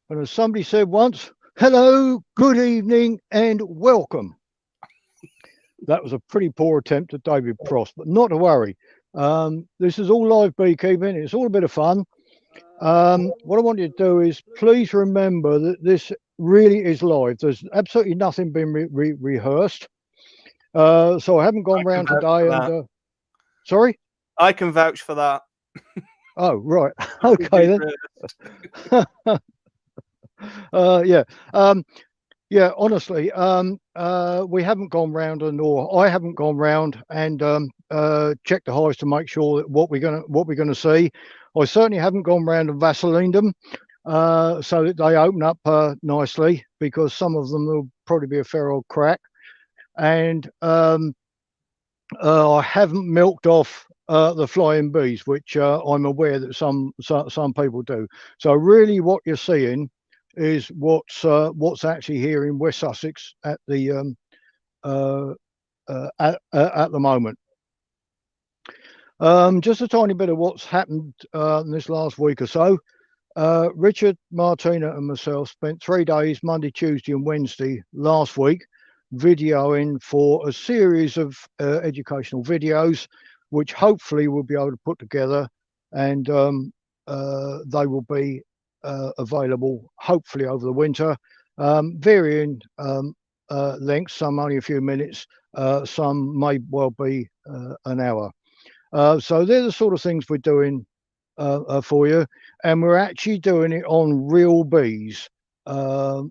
And as somebody said once, hello, good evening, and welcome. That was a pretty poor attempt at David Prost, but not to worry. This is all live beekeeping. It's all a bit of fun. What I want you to do is please remember that this really is live. There's absolutely nothing been rehearsed. So I haven't I gone can round vouch today for and that. sorry. I can vouch for that. Oh, right. Nothing's Okay been then. rehearsed. Yeah. Yeah, honestly, we haven't gone round, or I haven't gone round and checked the hives to make sure that what we're gonna see. I certainly haven't gone round and Vaselined them so that they open up nicely, because some of them will probably be a fair old crack. And I haven't milked off the flying bees, which I'm aware that some people do. So really, what you're seeing is what's actually here in West Sussex uh, at the moment. Just a tiny bit of what's happened in this last week or so. Richard, Martina, and myself spent 3 days, Monday, Tuesday, and Wednesday last week, videoing for a series of educational videos, which hopefully we'll be able to put together, and they will be available hopefully over the winter, varying lengths. Some only a few minutes, some may well be an hour. So they're the sort of things we're doing for you, and we're actually doing it on real bees,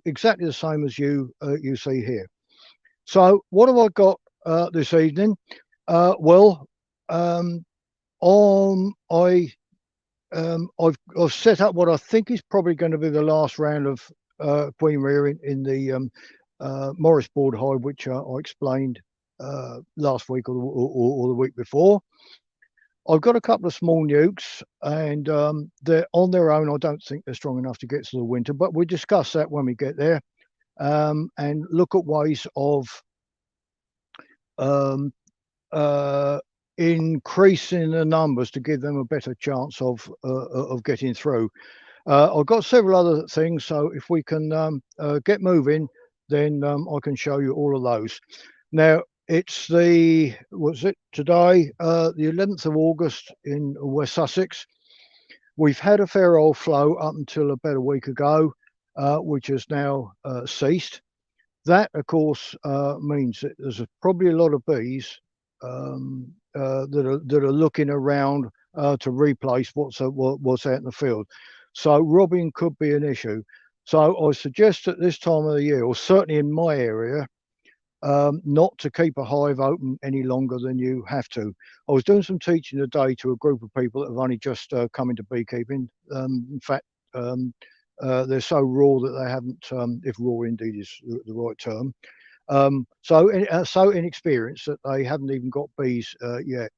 exactly the same as you see here. So what have I got this evening? Well, on I've set up what I think is probably going to be the last round of queen rearing in the Morris board hive, which I explained last week or the week before. I've got a couple of small nukes, and they're on their own. I don't think they're strong enough to get to the winter, but we'll discuss that when we get there, and look at ways of um, uh, increasing the numbers to give them a better chance of getting through. I've got several other things, so if we can get moving, then I can show you all of those. Now, it's what's it today? The 11th of August in West Sussex. We've had a fair old flow up until about a week ago, which has now ceased. That, of course, means that there's probably a lot of bees that are looking around to replace what's out in the field. So robbing could be an issue. So I suggest at this time of the year, or certainly in my area, not to keep a hive open any longer than you have to. I was doing some teaching today to a group of people that have only just come into beekeeping. In fact, they're so raw that they haven't, if raw indeed is the right term, so inexperienced that they haven't even got bees yet.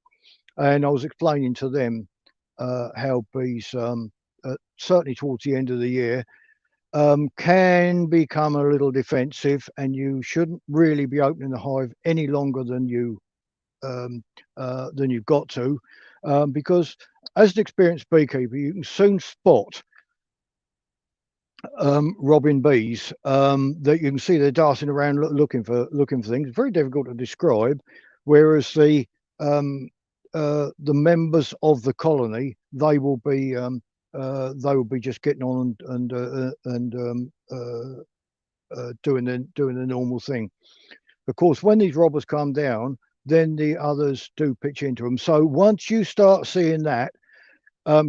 And I was explaining to them how bees, certainly towards the end of the year, can become a little defensive, and you shouldn't really be opening the hive any longer than you've got to, because as an experienced beekeeper, you can soon spot robbing bees, that you can see they're darting around looking for things. Very difficult to describe. Whereas the members of the colony, they will be just getting on and doing the normal thing. Of course, when these robbers come down, then the others do pitch into them. So once you start seeing that,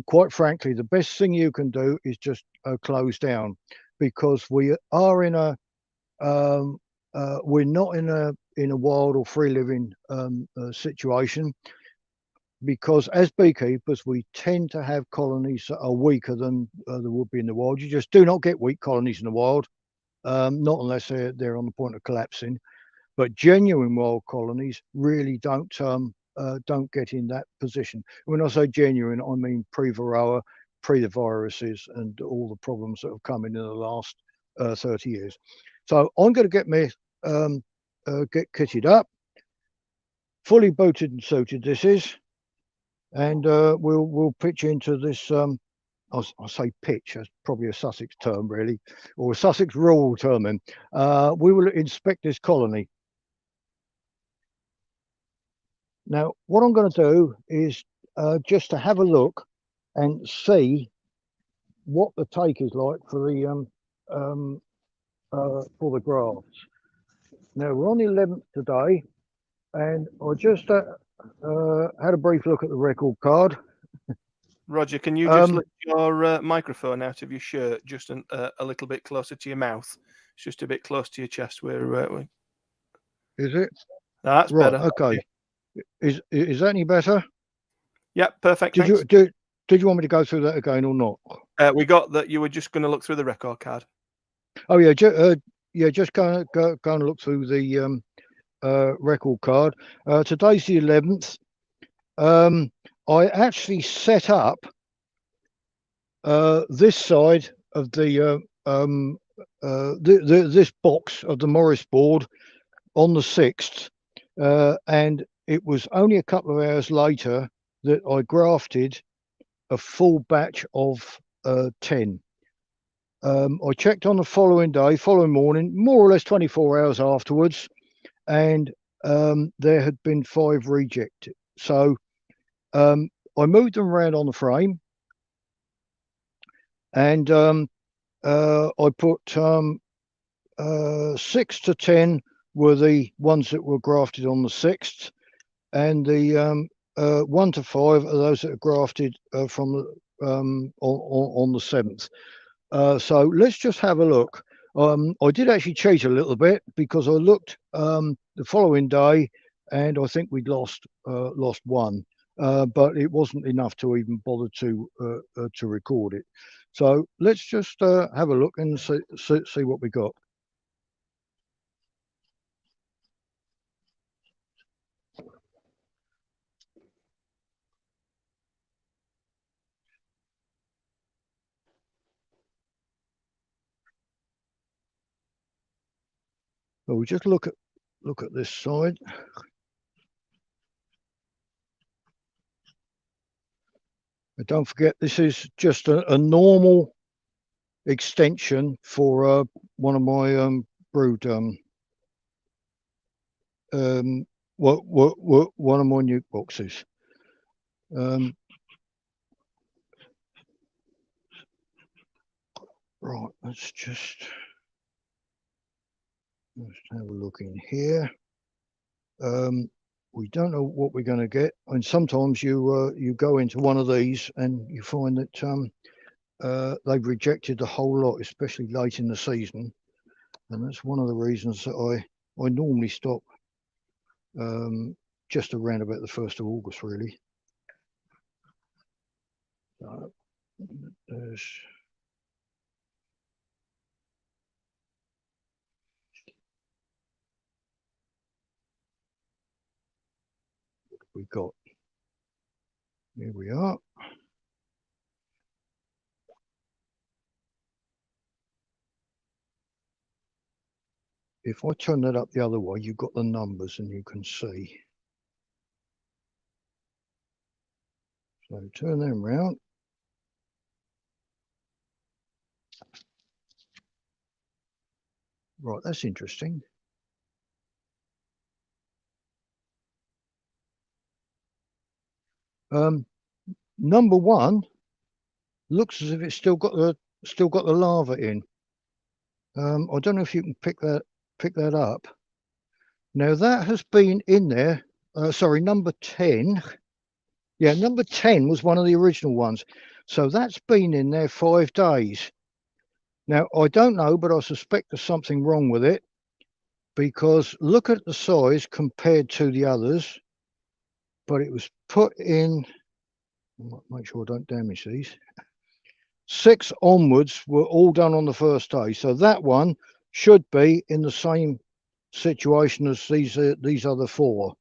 quite frankly, the best thing you can do is just close down, because we are in a we're not in a wild or free living situation, because as beekeepers we tend to have colonies that are weaker than there would be in the wild. You just do not get weak colonies in the wild, not unless they're on the point of collapsing. But genuine wild colonies really don't get in that position. When I say genuine, I mean pre-varroa, pre the viruses, and all the problems that have come in the last 30 years. So I'm going to get me get kitted up, fully booted and suited. This is, and we'll pitch into this I say pitch, that's probably a Sussex term really, or a Sussex rural term. Then we will inspect this colony. Now, what I'm going to do is just to have a look and see what the take is like for the grafts. Now we're on the 11th today, and I just had a brief look at the record card. Roger, can you just lift your microphone out of your shirt just a little bit closer to your mouth? It's just a bit close to your chest. Is it? That's right? better. Okay. Is that any better? Yeah, perfect. Did you want me to go through that again or not? We got that you were just going to look through the record card. Oh yeah, just go and look through the record card. Today's the 11th. I actually set up this side of the this box of the Morris board on the 6th, and it was only a couple of hours later that I grafted a full batch of 10. I checked on the following morning, more or less 24 hours afterwards, and there had been 5 rejected. So I moved them around on the frame, and I put 6 to 10 were the ones that were grafted on the 6th, and the 1 to 5 are those that are grafted from the on the 7th. So let's just have a look. I did actually cheat a little bit because I looked the following day, and I think we'd lost one, but it wasn't enough to even bother to record it. So let's just have a look and see what we got. So we just look at this side. And don't forget, this is just a normal extension for one of my brood one of my nuke boxes. Right, let's have a look in here. We don't know what we're going to get, and sometimes you go into one of these and you find that they've rejected the whole lot, especially late in the season, and that's one of the reasons that I normally stop just around about the 1st of August, really. There's we got. Here we are. If I turn that up the other way, you've got the numbers and you can see. So turn them round. Right, that's interesting. Number 1 looks as if it's still got the larva in. I don't know if you can pick that up. Now that has been in there. Sorry, number 10. Yeah, number 10 was one of the original ones. So that's been in there 5 days. Now I don't know, but I suspect there's something wrong with it, because look at the size compared to the others. But it was put in. Make sure I don't damage these. 6 onwards were all done on the 1st day, so that one should be in the same situation as these other 4.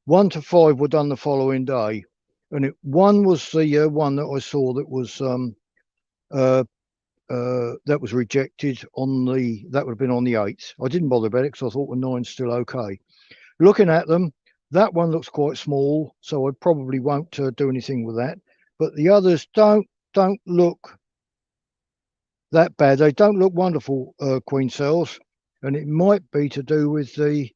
1 to 5 were done the following day, and one was the one that I saw that was rejected on the, that would have been on the 8th. I didn't bother about it because I thought the 9's still okay. Looking at them, that one looks quite small, so I probably won't do anything with that. But the others don't don't look that bad. They don't look wonderful, queen cells, and it might be to do with the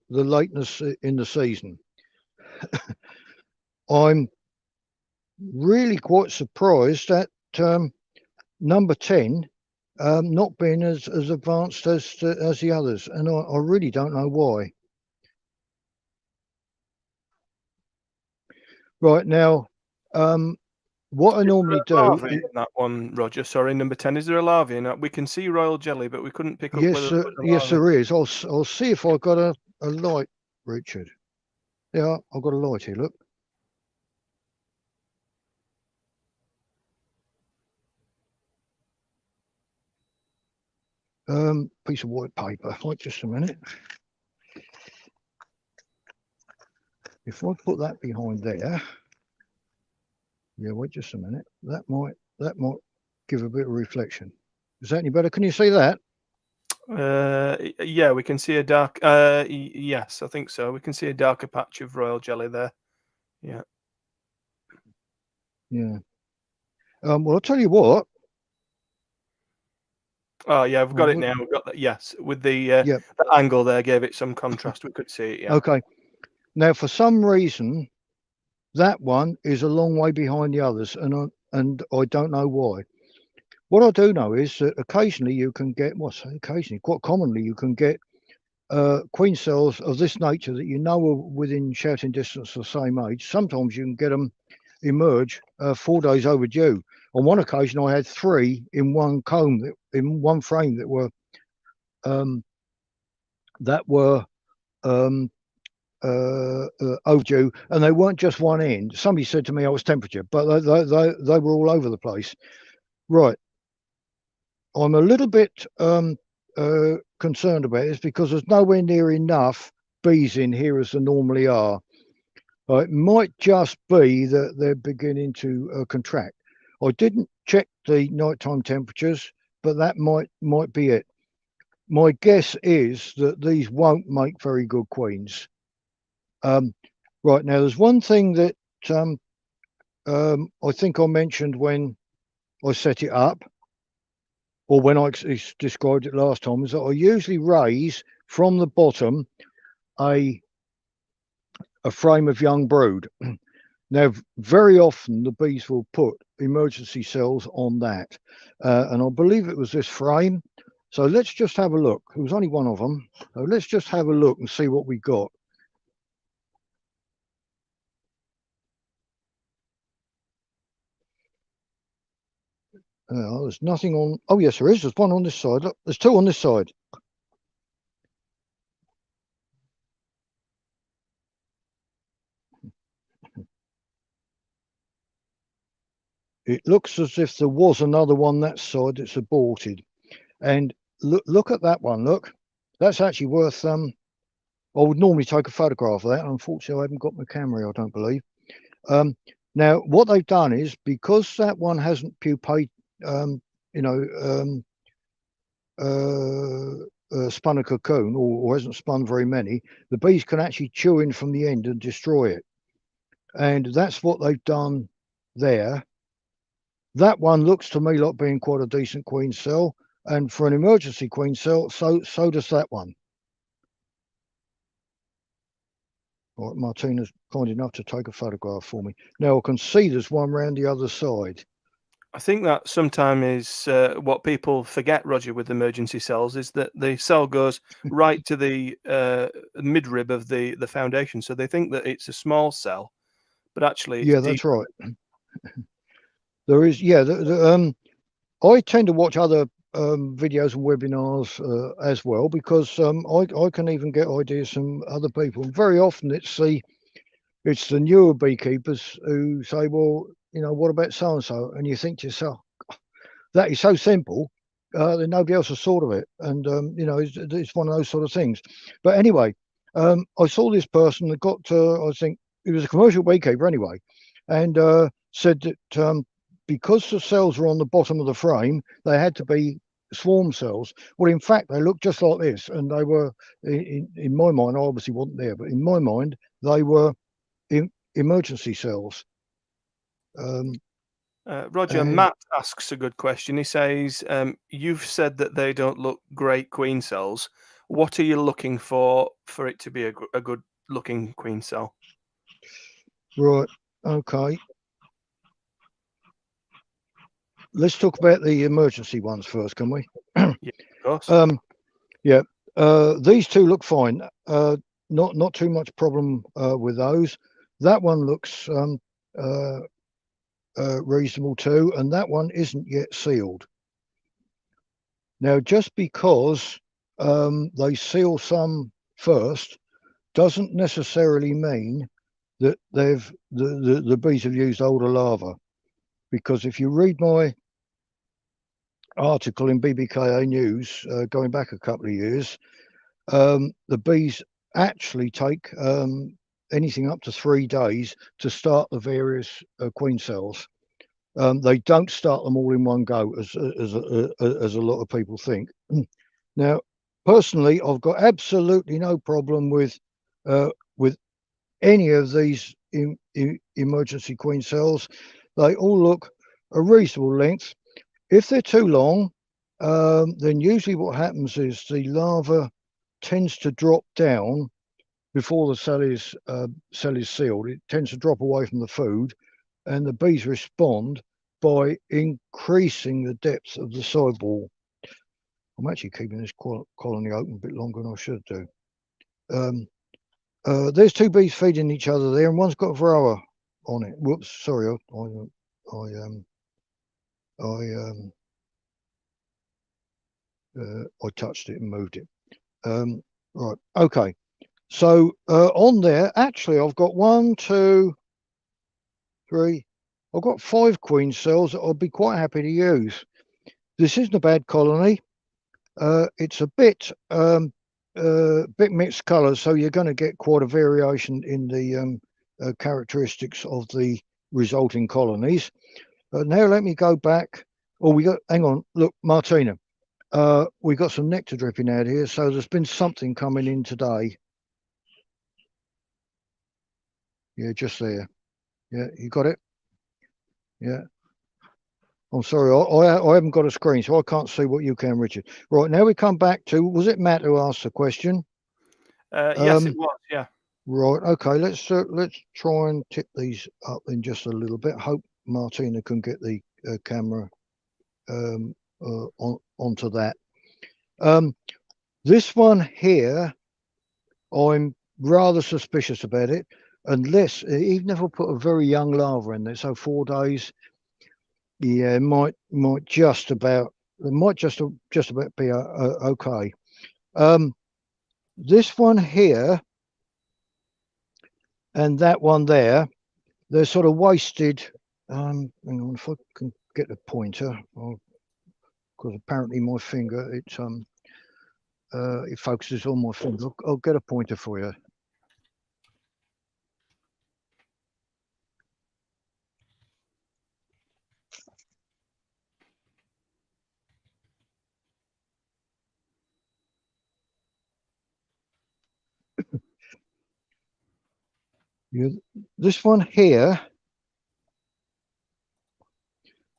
lateness in the season. I'm really quite surprised at number 10 not being as advanced as the others, and I really don't know why. Right now, what I normally do in that one, Roger. Sorry, number 10. Is there a larvae in that? We can see royal jelly, but we couldn't pick up whether there was a yes, larvae. there is. I'll see if I've got a light, Richard. Yeah, I've got a light here. Look. Piece of white paper. Wait just a minute. If I put that behind there, yeah, wait just a minute. That might give a bit of reflection. Is that any better? Can you see that? Yeah, we can see a dark. Yes, I think so. We can see a darker patch of royal jelly there. Yeah. Yeah. Well, I'll tell you what. Oh yeah, we've got it now. We've got that. Yes, with the angle there gave it some contrast. We could see it. Yeah. Okay. Now, for some reason, that one is a long way behind the others, and I don't know why. What I do know is that occasionally you can get, quite commonly you can get queen cells of this nature that you know are within shouting distance of the same age. Sometimes you can get them emerge 4 days overdue. On one occasion, I had 3 in one comb, in one frame that were overdue, and they weren't just one end. Somebody said to me I was temperature, but they were all over the place. Right. I'm a little bit concerned about this because there's nowhere near enough bees in here as there normally are. It might just be that they're beginning to contract. I didn't check the nighttime temperatures, but that might be it. My guess is that these won't make very good queens. Right now, there's one thing that I think I mentioned when I set it up, or when I described it last time, is that I usually raise from the bottom a frame of young brood. Now, very often the bees will put emergency cells on that, and I believe it was this frame. So let's just have a look. There was only one of them. So let's just have a look and see what we got. There's nothing on. Oh, yes, there is. There's one on this side. Look, there's 2 on this side. It looks as if there was another one that side that's aborted. And look at that one. Look, that's actually worth. I would normally take a photograph of that. Unfortunately, I haven't got my camera. I don't believe. Now, what they've done is, because that one hasn't pupated, spun a cocoon, or hasn't spun very many, the bees can actually chew in from the end and destroy it. And that's what they've done there. That one looks to me like being quite a decent queen cell, and for an emergency queen cell, so does that one. All right, Martina's kind enough to take a photograph for me. Now I can see there's one round the other side. I think that sometimes is what people forget, Roger, with emergency cells, is that the cell goes right to the midrib of the foundation. So they think that it's a small cell, but actually it's Yeah, deep. that's right. There is, yeah. I tend to watch other videos and webinars as well, because I can even get ideas from other people. And very often it's the newer beekeepers who say, well, what about so and so? And you think to yourself, that is so simple that nobody else has thought of it. And it's one of those sort of things. But anyway, I saw this person that got I think he was a commercial beekeeper anyway, and said that because the cells were on the bottom of the frame, they had to be swarm cells. Well, in fact, they looked just like this, and they were, in my mind, I obviously wasn't there, but in my mind, they were emergency cells. Roger, Matt asks a good question. He says, you've said that they don't look great queen cells. What are you looking for it to be a good looking queen cell? Right, okay. Let's talk about the emergency ones first, can we? Yeah, of course. Yeah, these two look fine. Not too much problem with those. That one looks reasonable too, and that one isn't yet sealed. Now, just because they seal some first doesn't necessarily mean that the bees have used older larvae, because if you read my article in BBKA News going back a couple of years, the bees actually take anything up to 3 days to start the various queen cells. They don't start them all in one go, as a lot of people think. Now, personally, I've got absolutely no problem with any of these emergency queen cells. They all look a reasonable length. If they're too long, then usually what happens is the larva tends to drop down before the cell is sealed. It tends to drop away from the food, and the bees respond by increasing the depth of the side wall. I'm actually keeping this colony open a bit longer than I should do. There's 2 bees feeding each other there, and one's got a varroa on it. Whoops, sorry, I touched it and moved it. Right, okay. So on there, actually, I've got 1, 2, 3. I've got 5 queen cells that I'll be quite happy to use. This isn't a bad colony. It's a bit mixed colours, so you're going to get quite a variation in the characteristics of the resulting colonies. Now let me go back. Oh, hang on, look, Martina. We got some nectar dripping out here, so there's been something coming in today. Yeah, just there. Yeah, you got it? Yeah. I'm sorry, I haven't got a screen, so I can't see what you can, Richard. Right, now we come back to, was it Matt who asked the question? Yes, it was, yeah. Right, okay, let's try and tip these up in just a little bit. Hope Martina can get the camera onto that. This one here, I'm rather suspicious about it, unless, even if I put a very young larva in there, so 4 days, yeah, it might just about be okay. This one here and that one there, they're sort of wasted. Hang on, if I can get the pointer, because apparently my finger it focuses on my finger. I'll get a pointer for you. Yeah, this one here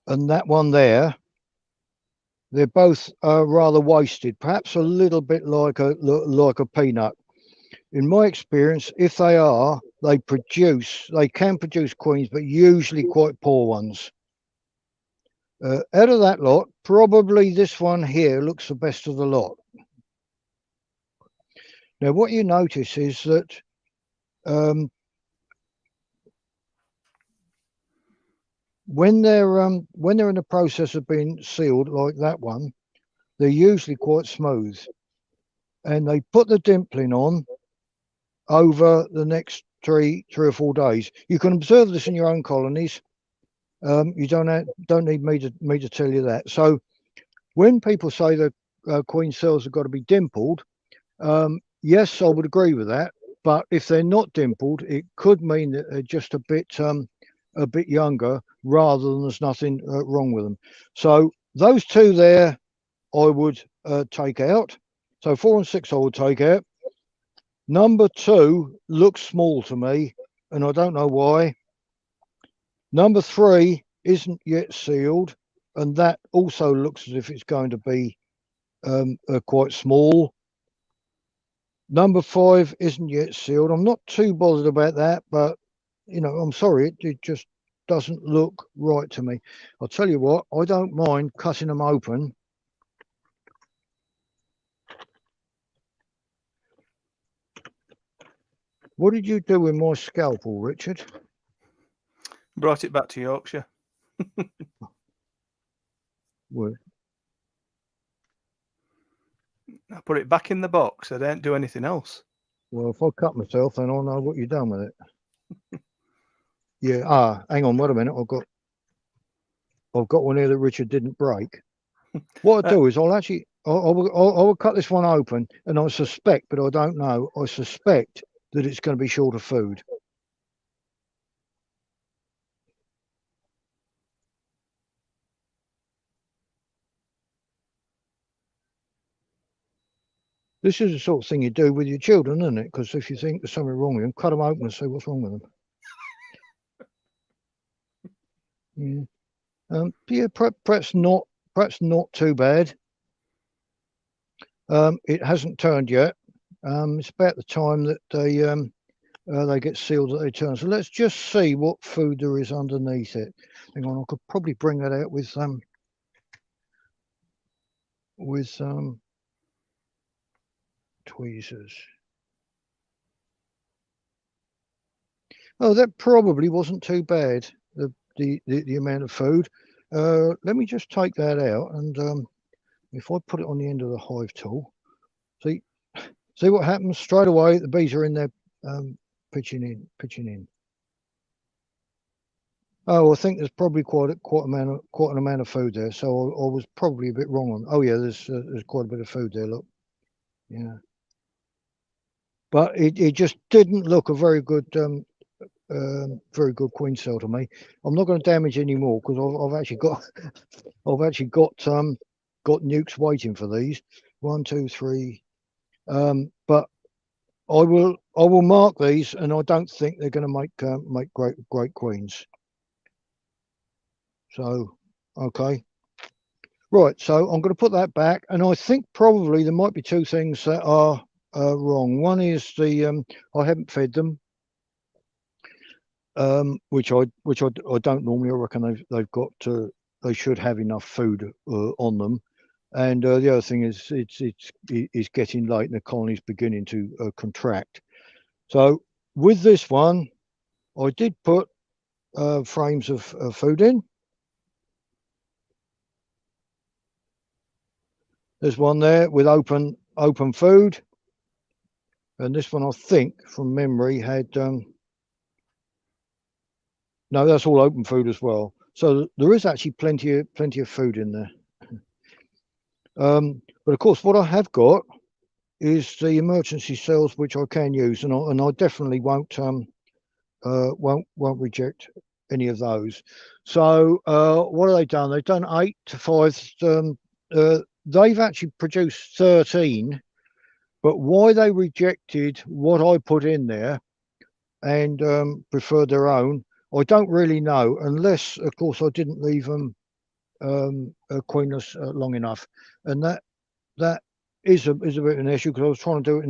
and that one there, they're both rather wasted, perhaps a little bit like a peanut. In my experience, if they are, they can produce queens, but usually quite poor ones. Out of that lot, probably this one here looks the best of the lot. Now, what you notice is that when they're in the process of being sealed, like that one, they're usually quite smooth, and they put the dimpling on over the next three or 4 days. You can observe this in your own colonies. You don't need me to tell you that. So when people say that queen cells have got to be dimpled, yes, I would agree with that. But if they're not dimpled, it could mean that they're just a bit younger, rather than there's nothing wrong with them. So those 2 there, I would take out. So 4 and 6 I would take out. Number 2 looks small to me, and I don't know why. Number 3 isn't yet sealed, and that also looks as if it's going to be quite small. Number 5 isn't yet sealed. I'm not too bothered about that, but you know, I'm sorry, it just doesn't look right to me. I'll tell you what, I don't mind cutting them open. What did you do with my scalpel, Richard? Brought it back to Yorkshire. Well, I put it back in the box. I don't do anything else. well, if I cut myself, then I'll know what you've done with it. Yeah. Hang on, wait a minute. I've got one here that Richard didn't break. What I'll do is I will cut this one open, and I suspect, but I don't know. I suspect that it's going to be short of food. This is the sort of thing you do with your children, isn't it? Because if you think there's something wrong with them, cut them open and see what's wrong with them. Yeah. Perhaps not too bad. It hasn't turned yet. It's about the time that they get sealed that they turn. So let's just see what food there is underneath it. Hang on, I could probably bring that out with tweezers. Oh, that probably wasn't too bad. The amount of food. Let me just take that out, and if I put it on the end of the hive tool, see what happens straight away. The bees are in there, pitching in. Oh, I think there's probably quite an amount of food there. So I was probably a bit wrong on. Oh yeah, there's quite a bit of food there. Look, yeah, but it just didn't look a very good queen cell to me. I'm not going to damage any more because I've actually got nukes waiting for these. 1, 2, 3. But I will mark these, and I don't think they're going to make great queens. So okay, right. So I'm going to put that back, and I think probably there might be 2 things that are wrong. One is the I haven't fed them. Which I don't normally. I reckon they've got they should have enough food on them, and the other thing is it's getting late and the colony's beginning to contract. So with this one, I did put frames of food in. There's one there with open food, and this one I think from memory had. No, that's all open food as well. So there is actually plenty of food in there. But of course, what I have got is the emergency cells, which I can use, and I definitely won't reject any of those. So what have they done? They've done 8 to 5. They've actually produced 13, but why they rejected what I put in there and preferred their own, I don't really know, unless, of course, I didn't leave them queenless long enough, and that is a bit of an issue because I was trying to do it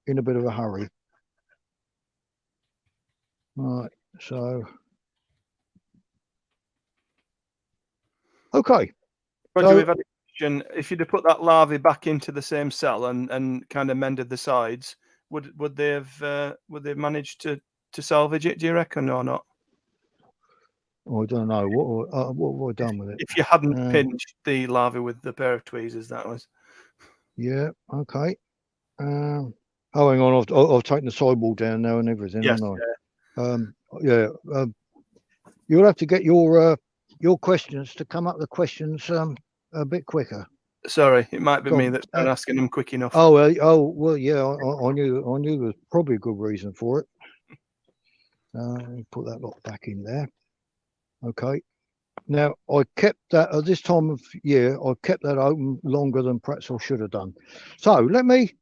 in a bit of a hurry. Right, so okay. Roger, we've had a question. If you'd have put that larvae back into the same cell and kind of mended the sides, would they have managed to salvage it? Do you reckon or not? I don't know what have I done with it. If you hadn't pinched the larvae with the pair of tweezers, that was. Yeah. Okay. Oh, hang on. I've taken the sidewall down now and everything. Yes. Yeah. You'll have to get your questions to come up with questions a bit quicker. Sorry, it might be me that's been asking them quick enough. Oh well, yeah. I knew there was probably a good reason for it. Let me put that lot back in there. Okay. Now I kept that at this time of year. I kept that open longer than perhaps I should have done. So let me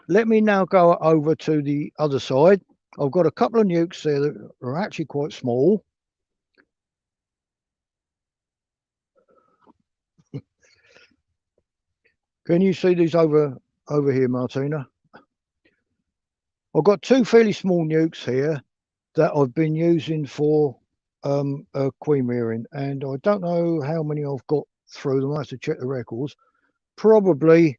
let me now go over to the other side. I've got a couple of nukes there that are actually quite small. Can you see these over here, Martina? I've got two fairly small nukes here that I've been using for queen rearing, and I don't know how many I've got through them. I have to check the records. Probably,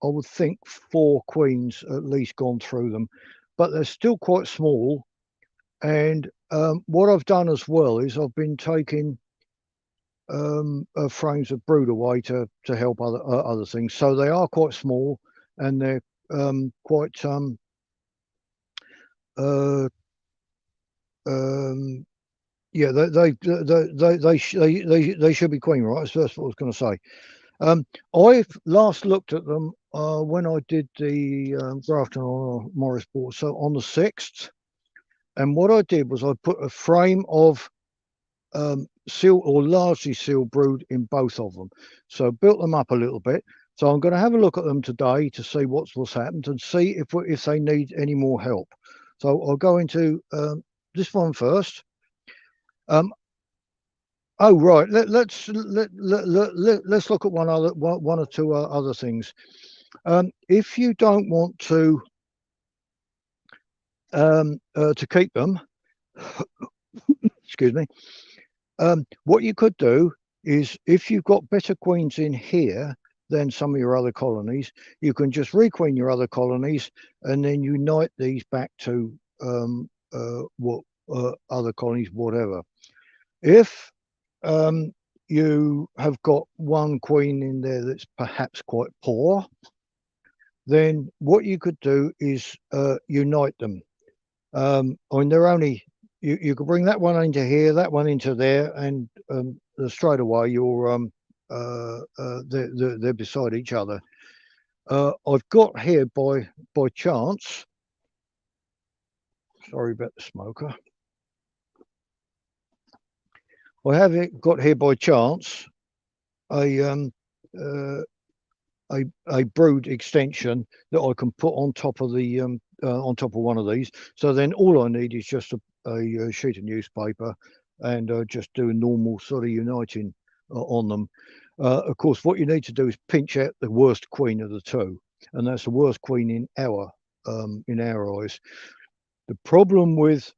I would think 4 queens at least gone through them, but they're still quite small. And what I've done as well is I've been taking frames of brood away to help other things. So they are quite small, and they're quite yeah, they should be queen, right? So that's what I was going to say. I've last looked at them when I did the grafting on Morris board, so on the 6th. And what I did was I put a frame of sealed or largely sealed brood in both of them. So built them up a little bit. So I'm going to have a look at them today to see what's happened and see if they need any more help. So I'll go into this one first. Oh right, let's look at one or two other things. If you don't want to keep them, excuse me, what you could do is if you've got better queens in here than some of your other colonies, you can just requeen your other colonies and then unite these back to what other colonies, whatever. If you have got one queen in there that's perhaps quite poor, then what you could do is unite them. I mean, they're only you could bring that one into here, that one into there, and straight away you're they're beside each other. I've got here by chance. Sorry about the smoker. I have got here by chance a brood extension that I can put on top of the on top of one of these. So then all I need is just a sheet of newspaper and just do a normal sort of uniting on them. Of course, what you need to do is pinch out the worst queen of the two, and that's the worst queen in our eyes. The problem with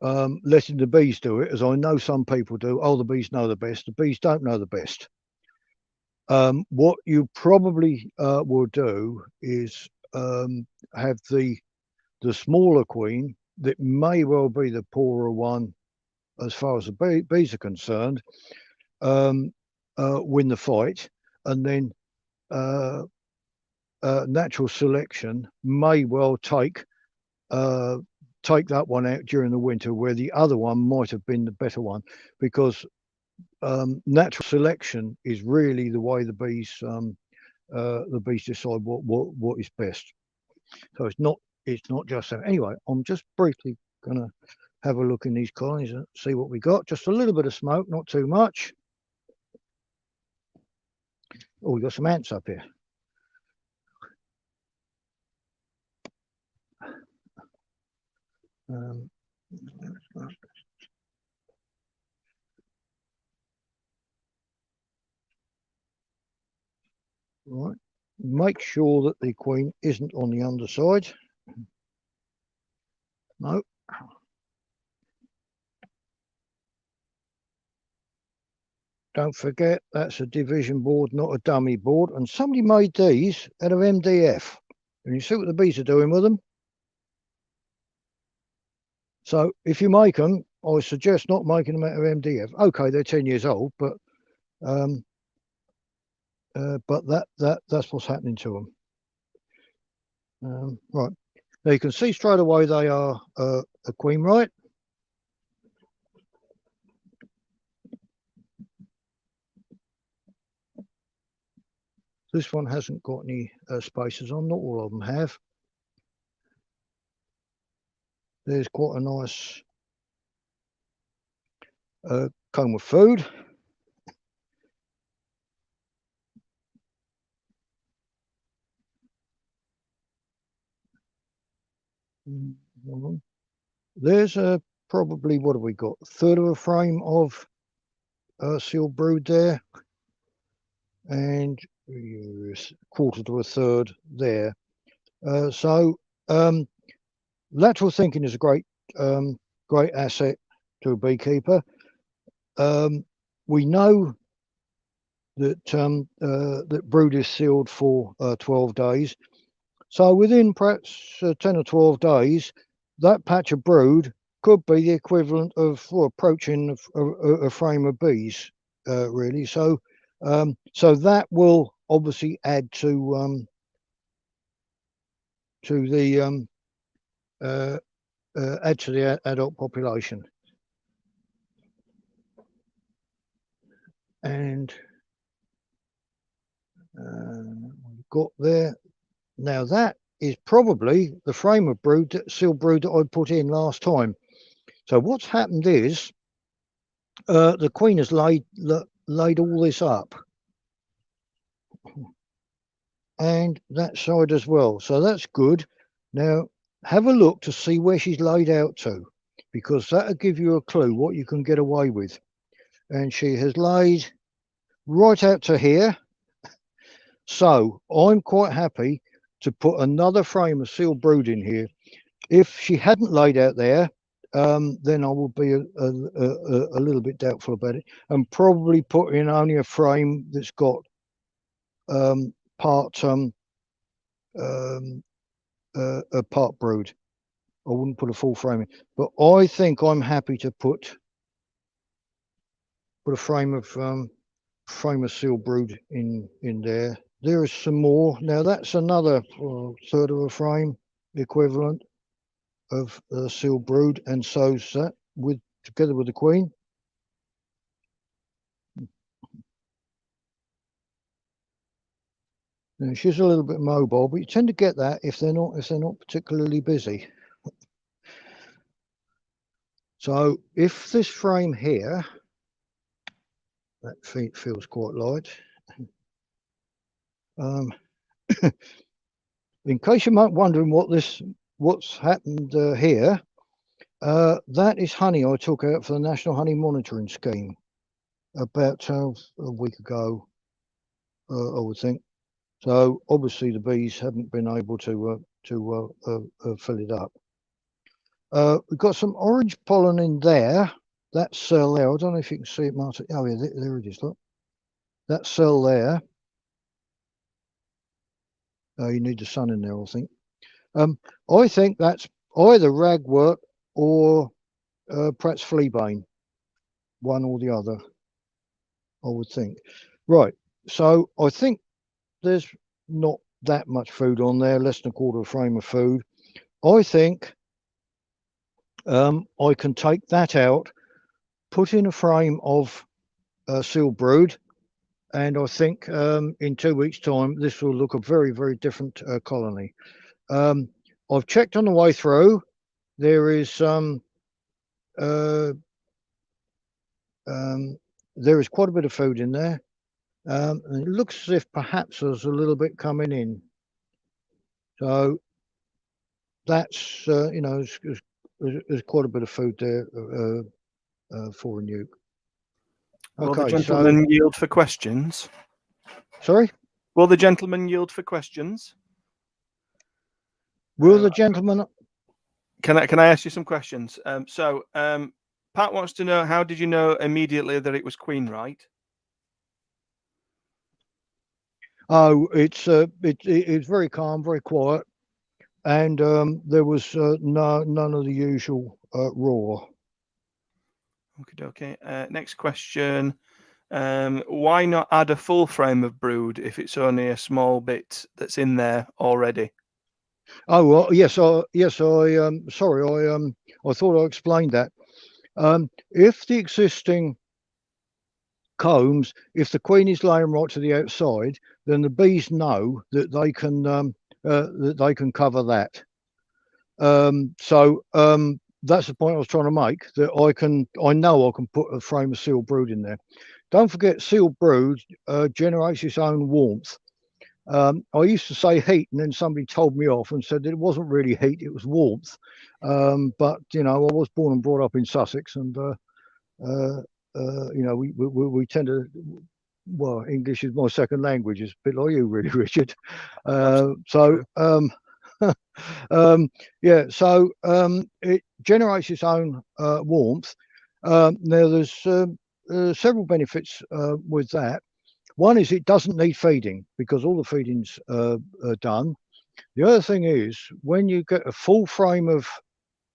letting the bees do it, as I know some people do, oh, the bees know the best. The bees don't know the best. What you probably will do is have the smaller queen that may well be the poorer one as far as the bees are concerned, win the fight, and then natural selection may well take that one out during the winter, where the other one might have been the better one, because natural selection is really the way the bees decide what is best. So it's not just that. Anyway, I'm just briefly going to have a look in these colonies and see what we got. Just a little bit of smoke, not too much. Oh, we got some ants up here. Right, make sure that the queen isn't on the underside. No. Don't forget, that's a division board, not a dummy board. And somebody made these out of MDF. And you see what the bees are doing with them? So if you make them, I suggest not making them out of MDF. Okay, they're 10 years old, but that's what's happening to them. Right, now you can see straight away they are a queen, right? This one hasn't got any spaces on, not all of them have. There's quite a nice comb of food. There's probably, what have we got? A third of a frame of sealed brood there, and quarter to a third there. So lateral thinking is a great asset to a beekeeper. We know that that brood is sealed for 12 days. So within perhaps 10 or 12 days, that patch of brood could be the equivalent of approaching a frame of bees, really. So so that will obviously add to the add to the adult population. And we've got there. Now that is probably the frame of brood, sealed brood that I put in last time. So what's happened is the queen has laid all this up, and that side as well. So that's good. Now have a look to see where she's laid out to, because that'll give you a clue what you can get away with. And she has laid right out to here. So I'm quite happy to put another frame of sealed brood in here. If she hadn't laid out there, then I would be a little bit doubtful about it, and probably put in only a frame that's got part brood. I wouldn't put a full frame in, but I think I'm happy to put a frame of sealed brood in there. There is some more. Now that's another third of a frame equivalent of sealed brood, and so's that together with the queen. Now she's a little bit mobile, but you tend to get that if they're not particularly busy. So if this frame here, that feels quite light. In case you might wondering what's happened here, that is honey I took out for the National Honey Monitoring Scheme about a week ago, I would think. So obviously the bees haven't been able to fill it up. We've got some orange pollen in there. That cell there, I don't know if you can see it, Martin. Oh yeah, there it is. Look, that cell there. You need the sun in there, I think. I think that's either ragwort or perhaps fleabane, one or the other, I would think. Right, so I think there's not that much food on there, less than a quarter of a frame of food. I think I can take that out, put in a frame of sealed brood, and I think in 2 weeks' time this will look a very, very different colony. I've checked on the way through. There is there is quite a bit of food in there. And it looks as if perhaps there's a little bit coming in. So that's you know, there's quite a bit of food there for a nuke. Will the gentleman yield for questions? Sorry? Will the gentleman yield for questions? Will the gentleman? Can I ask you some questions? Pat wants to know, how did you know immediately that it was queen right? Oh, it's very calm, very quiet, and there was none of the usual roar. Okay. Next question. Why not add a full frame of brood if it's only a small bit that's in there already? Oh well, yes. Sorry, I thought I explained that. If the existing combs, if the queen is laying right to the outside, then the bees know that they can cover that. So that's the point I was trying to make. That I know I can put a frame of sealed brood in there. Don't forget, sealed brood generates its own warmth. I used to say heat, and then somebody told me off and said that it wasn't really heat, it was warmth. But you know, I was born and brought up in Sussex, and you know, we tend to. Well, English is my second language. It's a bit like you, really, Richard. So, yeah, so it generates its own warmth. Now, there's several benefits with that. One is it doesn't need feeding because all the feeding's are done. The other thing is when you get a full frame of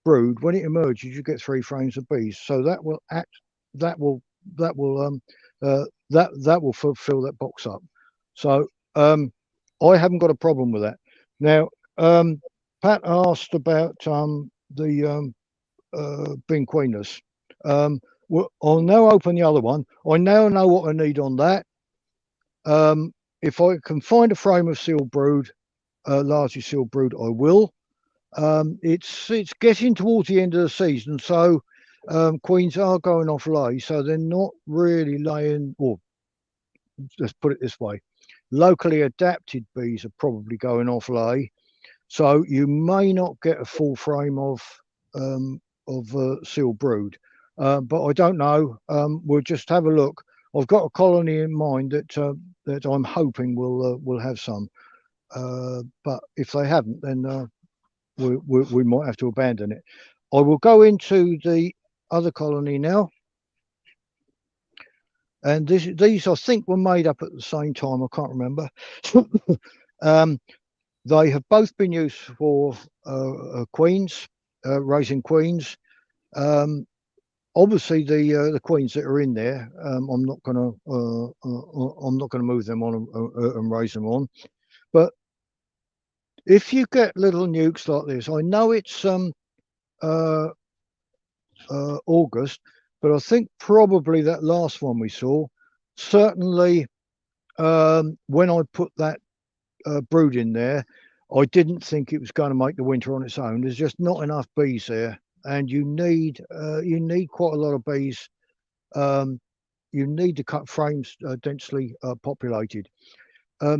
brood, when it emerges, you get 3 frames of bees. So that will act, that will that will that will fill that box up. So I haven't got a problem with that. Now, Pat asked about the being queenless. Well, I'll now open the other one. I now know what I need on that. If I can find a frame of sealed brood, largely sealed brood, I will. It's getting towards the end of the season, so queens are going off lay, so they're not really laying. Or let's put it this way: locally adapted bees are probably going off lay, so you may not get a full frame of sealed brood. But I don't know. We'll just have a look. I've got a colony in mind that I'm hoping will have some. But if they haven't, then we might have to abandon it. I will go into the other colony now. And these, I think, were made up at the same time. I can't remember. They have both been used for queens, raising queens. Obviously, the queens that are in there, I'm not going to move them on and raise them on. But if you get little nukes like this, I know it's August, but I think probably that last one we saw, certainly when I put that brood in there, I didn't think it was going to make the winter on its own. There's just not enough bees there, and you need quite a lot of bees. You need to cut frames densely populated.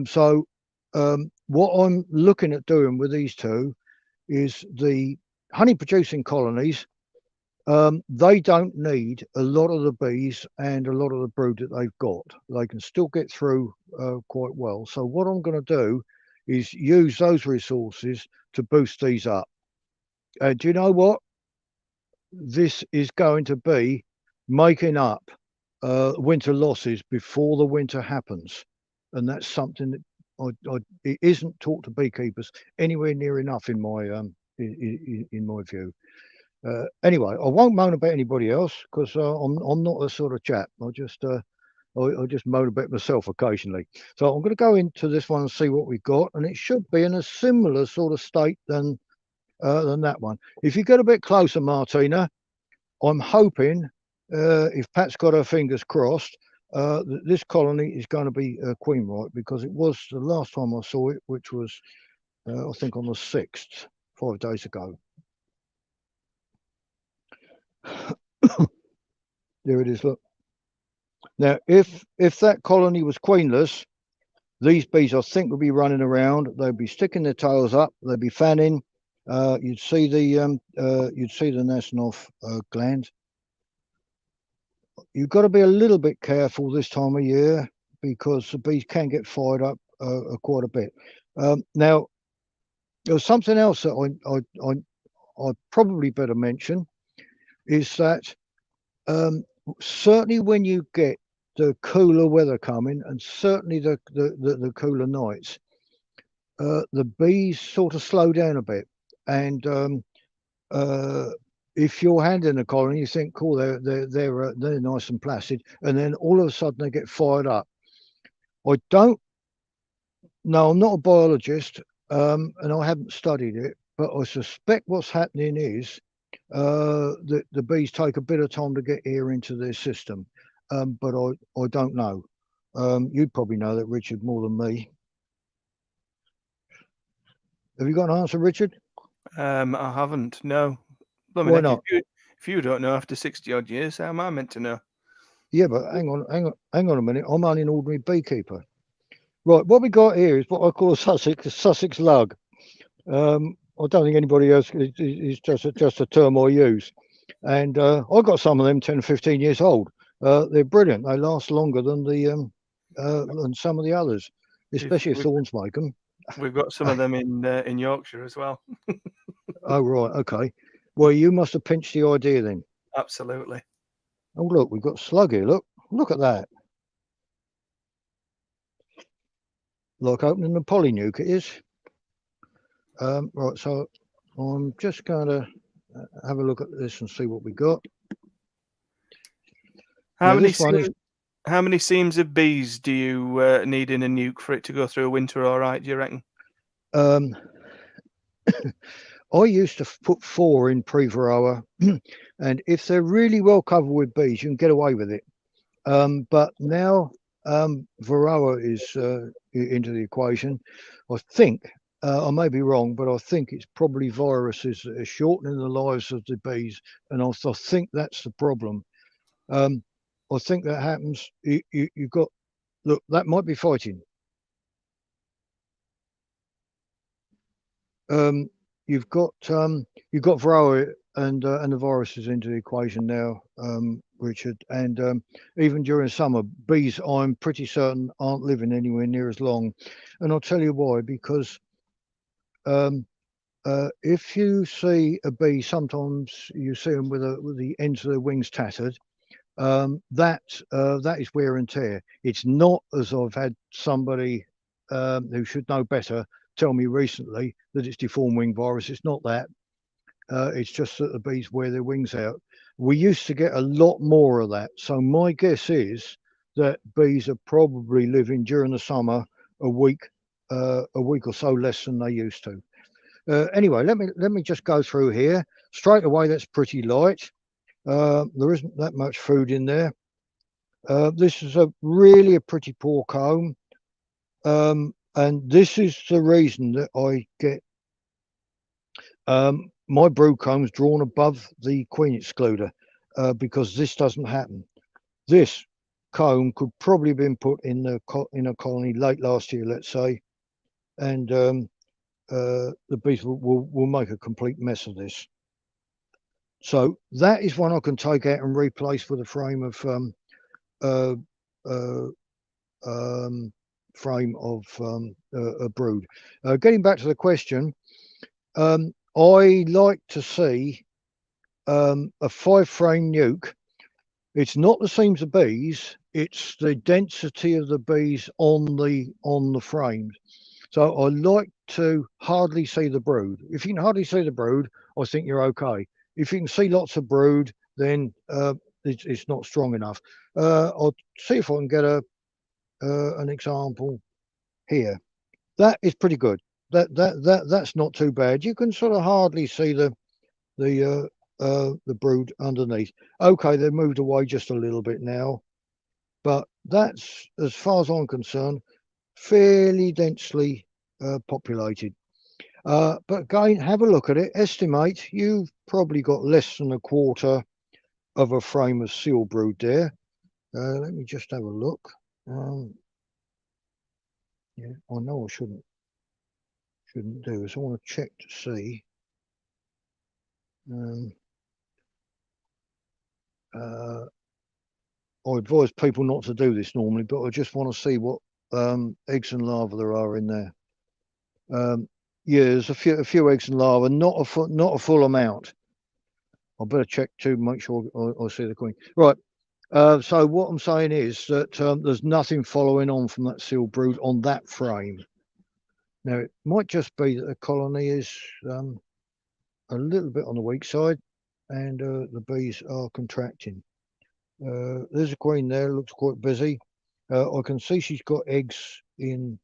So what I'm looking at doing with these two is the honey producing colonies. They don't need a lot of the bees and a lot of the brood that they've got. They can still get through quite well. So what I'm going to do is use those resources to boost these up. Do you know what? This is going to be making up winter losses before the winter happens. And that's something that it isn't taught to beekeepers anywhere near enough in my view. Anyway, I won't moan about anybody else because I'm not a sort of chap. I just moan about myself occasionally. So I'm going to go into this one and see what we've got, and it should be in a similar sort of state than that one. If you get a bit closer, Martina, I'm hoping if Pat's got her fingers crossed, that this colony is going to be queen right, because it was the last time I saw it, which was I think on the 6th, 5 days ago. There it is, look. Now, if that colony was queenless, these bees, I think, would be running around. They'd be sticking their tails up. They'd be fanning. You'd see the Nasonov gland. You've got to be a little bit careful this time of year because the bees can get fired up quite a bit. Now, there's something else that I probably better mention is that certainly when you get the cooler weather coming, and certainly the cooler nights, the bees sort of slow down a bit. And if you're handling a colony, you think, cool, they're nice and placid, and then all of a sudden they get fired up. I don't know. I'm not a biologist, and I haven't studied it, but I suspect what's happening is that the bees take a bit of time to get air into their system, but I don't know. You'd probably know that, Richard, more than me. Have you got an answer, Richard? I haven't. No. Why not? If you don't know after 60 odd years, how am I meant to know? Yeah, but hang on a minute. I'm only an ordinary beekeeper. Right, what we got here is what I call a Sussex lug. I I don't think anybody else is just a term I use. And I got some of them 10, 15 years old. They're brilliant. They last longer than than some of the others, especially if thorns make them. We've got some of them in Yorkshire as well. Oh right, okay. Well, you must have pinched the idea then. Absolutely. Oh look, we've got slug here. Look at that. Like opening a polynuke, it is. Right, so I'm just going to have a look at this and see what we got. How many seams of bees do you need in a nuke for it to go through a winter all right, do you reckon? I used to put 4 in pre-varroa, and if they're really well covered with bees, you can get away with it. But now varroa is into the equation. I think, I may be wrong, but I think it's probably viruses that are shortening the lives of the bees, and I think that's the problem. I think that happens. You've got, look, that might be fighting. You've got varroa and the viruses into the equation now, Richard. And even during summer, bees, I'm pretty certain, aren't living anywhere near as long. And I'll tell you why. Because if you see a bee, sometimes you see them with the ends of their wings tattered. That is wear and tear. It's not, as I've had somebody who should know better tell me recently, that it's deformed wing virus. It's not that. It's just that the bees wear their wings out. We used to get a lot more of that. So my guess is that bees are probably living during the summer a week or so less than they used to. Anyway, let me just go through here. Straight away, that's pretty light. There isn't that much food in there. This is really a pretty poor comb. And this is the reason that I get my brood combs drawn above the queen excluder, because this doesn't happen. This comb could probably have been put in a colony late last year, let's say, and the bees will make a complete mess of this. So that is one I can take out and replace with a frame of a brood. Getting back to the question, I like to see a 5-frame nuke. It's not the seams of bees; it's the density of the bees on the frames. So I like to hardly see the brood. If you can hardly see the brood, I think you're okay. If you can see lots of brood, then it's not strong enough. I'll see if I can get an example here. That is pretty good. That's not too bad. You can sort of hardly see the brood underneath. Okay, they've moved away just a little bit now, but that's, as far as I'm concerned, fairly densely populated. But again, have a look at it. Estimate you've probably got less than a quarter of a frame of seal brood there. Let me just have a look. Yeah, I know I shouldn't do this. I want to check to see. I advise people not to do this normally, but I just want to see what eggs and larvae there are in there. Yeah, there's a few eggs and larvae, not a full amount. I better check to make sure I see the queen. Right. So what I'm saying is that there's nothing following on from that seal brood on that frame. Now, it might just be that the colony is a little bit on the weak side, and the bees are contracting. There's a queen there, looks quite busy. I can see she's got eggs in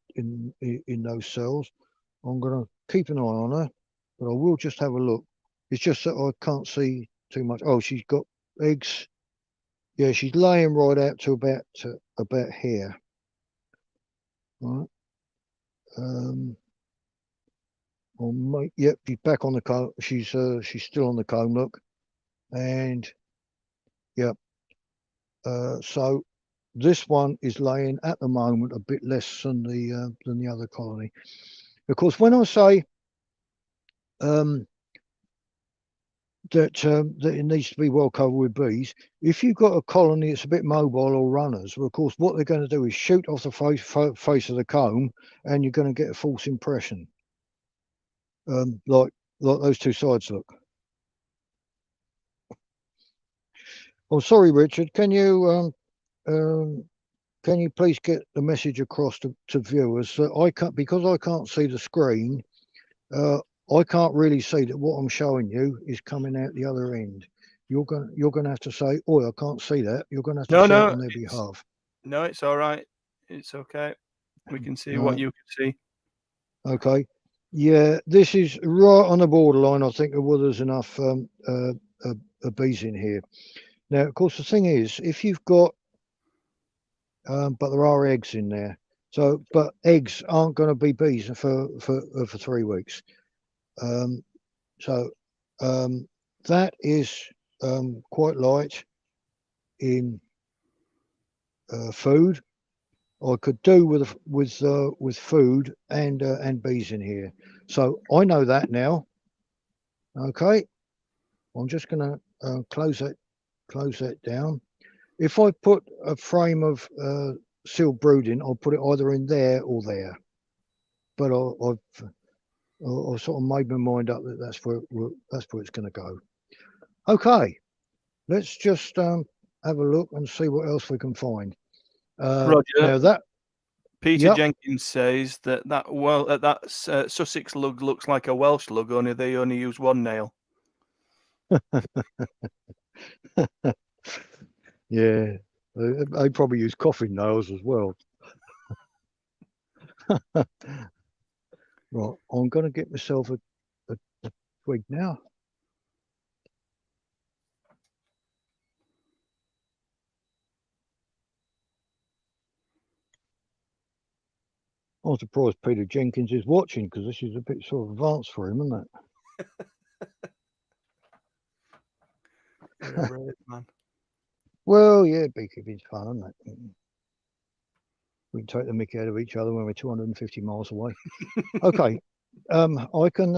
those cells. I'm going to keep an eye on her, but I will just have a look. It's just that I can't see too much. Oh, she's got eggs. Yeah, she's laying right out to about here. Right. Yep, she's back on the comb. She's still on the comb, look, and yep. So this one is laying at the moment a bit less than the other colony. Because when I say that it needs to be well covered with bees, if you've got a colony that's a bit mobile or runners, well, of course, what they're going to do is shoot off the face of the comb, and you're going to get a false impression, like those two sides look. Oh, sorry, Richard. Can you please get the message across to viewers that I can't, because I can't see the screen. I can't really see that what I'm showing you is coming out the other end. You're gonna have to say, "Oh, I can't see that." You're gonna have to say it on their behalf. No, it's all right. It's okay. We can see what you can see. Okay. Yeah, this is right on the borderline. I think well, there's enough bees in here. Now, of course, the thing is, if you've got, but there are eggs in there. So, but eggs aren't going to be bees for 3 weeks. So that is quite light in food. I could do with food and bees in here. So I know that now. Okay, I'm just going to close that down. If I put a frame of sealed brooding, I'll put it either in there or there. But I've sort of made my mind up that that's where it's going to go. Okay, let's just have a look and see what else we can find. Roger. Now that Peter Jenkins says that Sussex lug looks like a Welsh lug, only they only use one nail. Yeah, they probably use coffin nails as well. Right, I'm going to get myself a twig now. I'm surprised Peter Jenkins is watching, because this is a bit sort of advanced for him, isn't it? You're a brave man. Well, yeah, beekeeping's fun, isn't it? We can take the mickey out of each other when we're 250 miles away. Okay, I can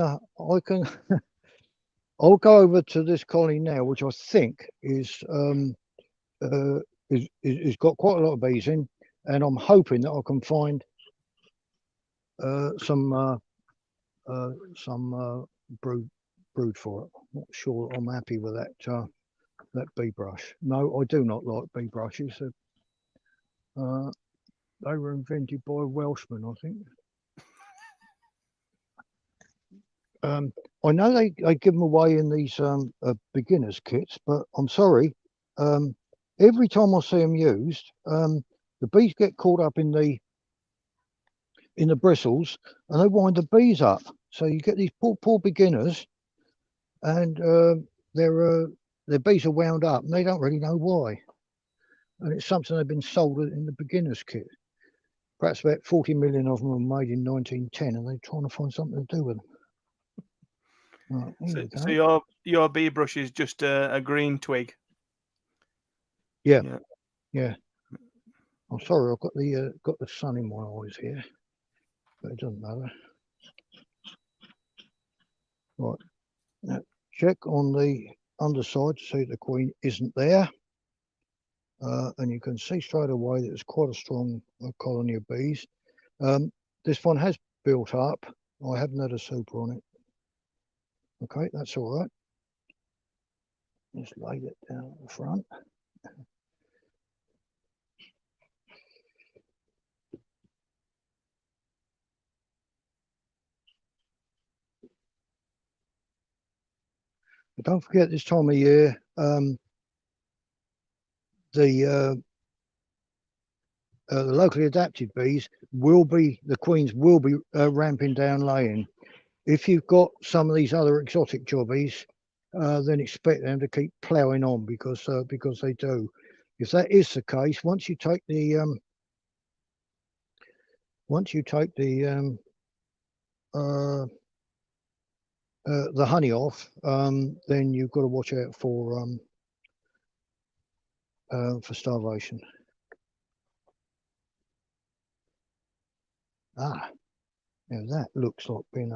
I'll go over to this colony now, which I think is got quite a lot of bees in, and I'm hoping that I can find some brood for it. I'm not sure I'm happy with that bee brush. No, I do not like bee brushes. They were invented by Welshmen, I think. I know they give them away in these beginners kits, but I'm sorry. Every time I see them used, the bees get caught up in the bristles, and they wind the bees up. So you get these poor beginners, and their bees are wound up, and they don't really know why. And it's something they've been sold in the beginners kit. Perhaps about 40 million of them were made in 1910, and they're trying to find something to do with them. Right, so your bee brush is just a green twig. Yeah. I'm sorry, I've got the sun in my eyes here, but it doesn't matter. Right, now check on the underside to see the queen isn't there, and you can see straight away that it's quite a strong colony of bees. This one has built up. I haven't had a super on it. Okay, that's all right. Just lay it down at the front. But don't forget, this time of year, the locally adapted bees the queens will be ramping down laying. If you've got some of these other exotic jobbies, then expect them to keep ploughing on, because they do. If that is the case, once you take the honey off, then you've got to watch out for starvation. Now that looks like being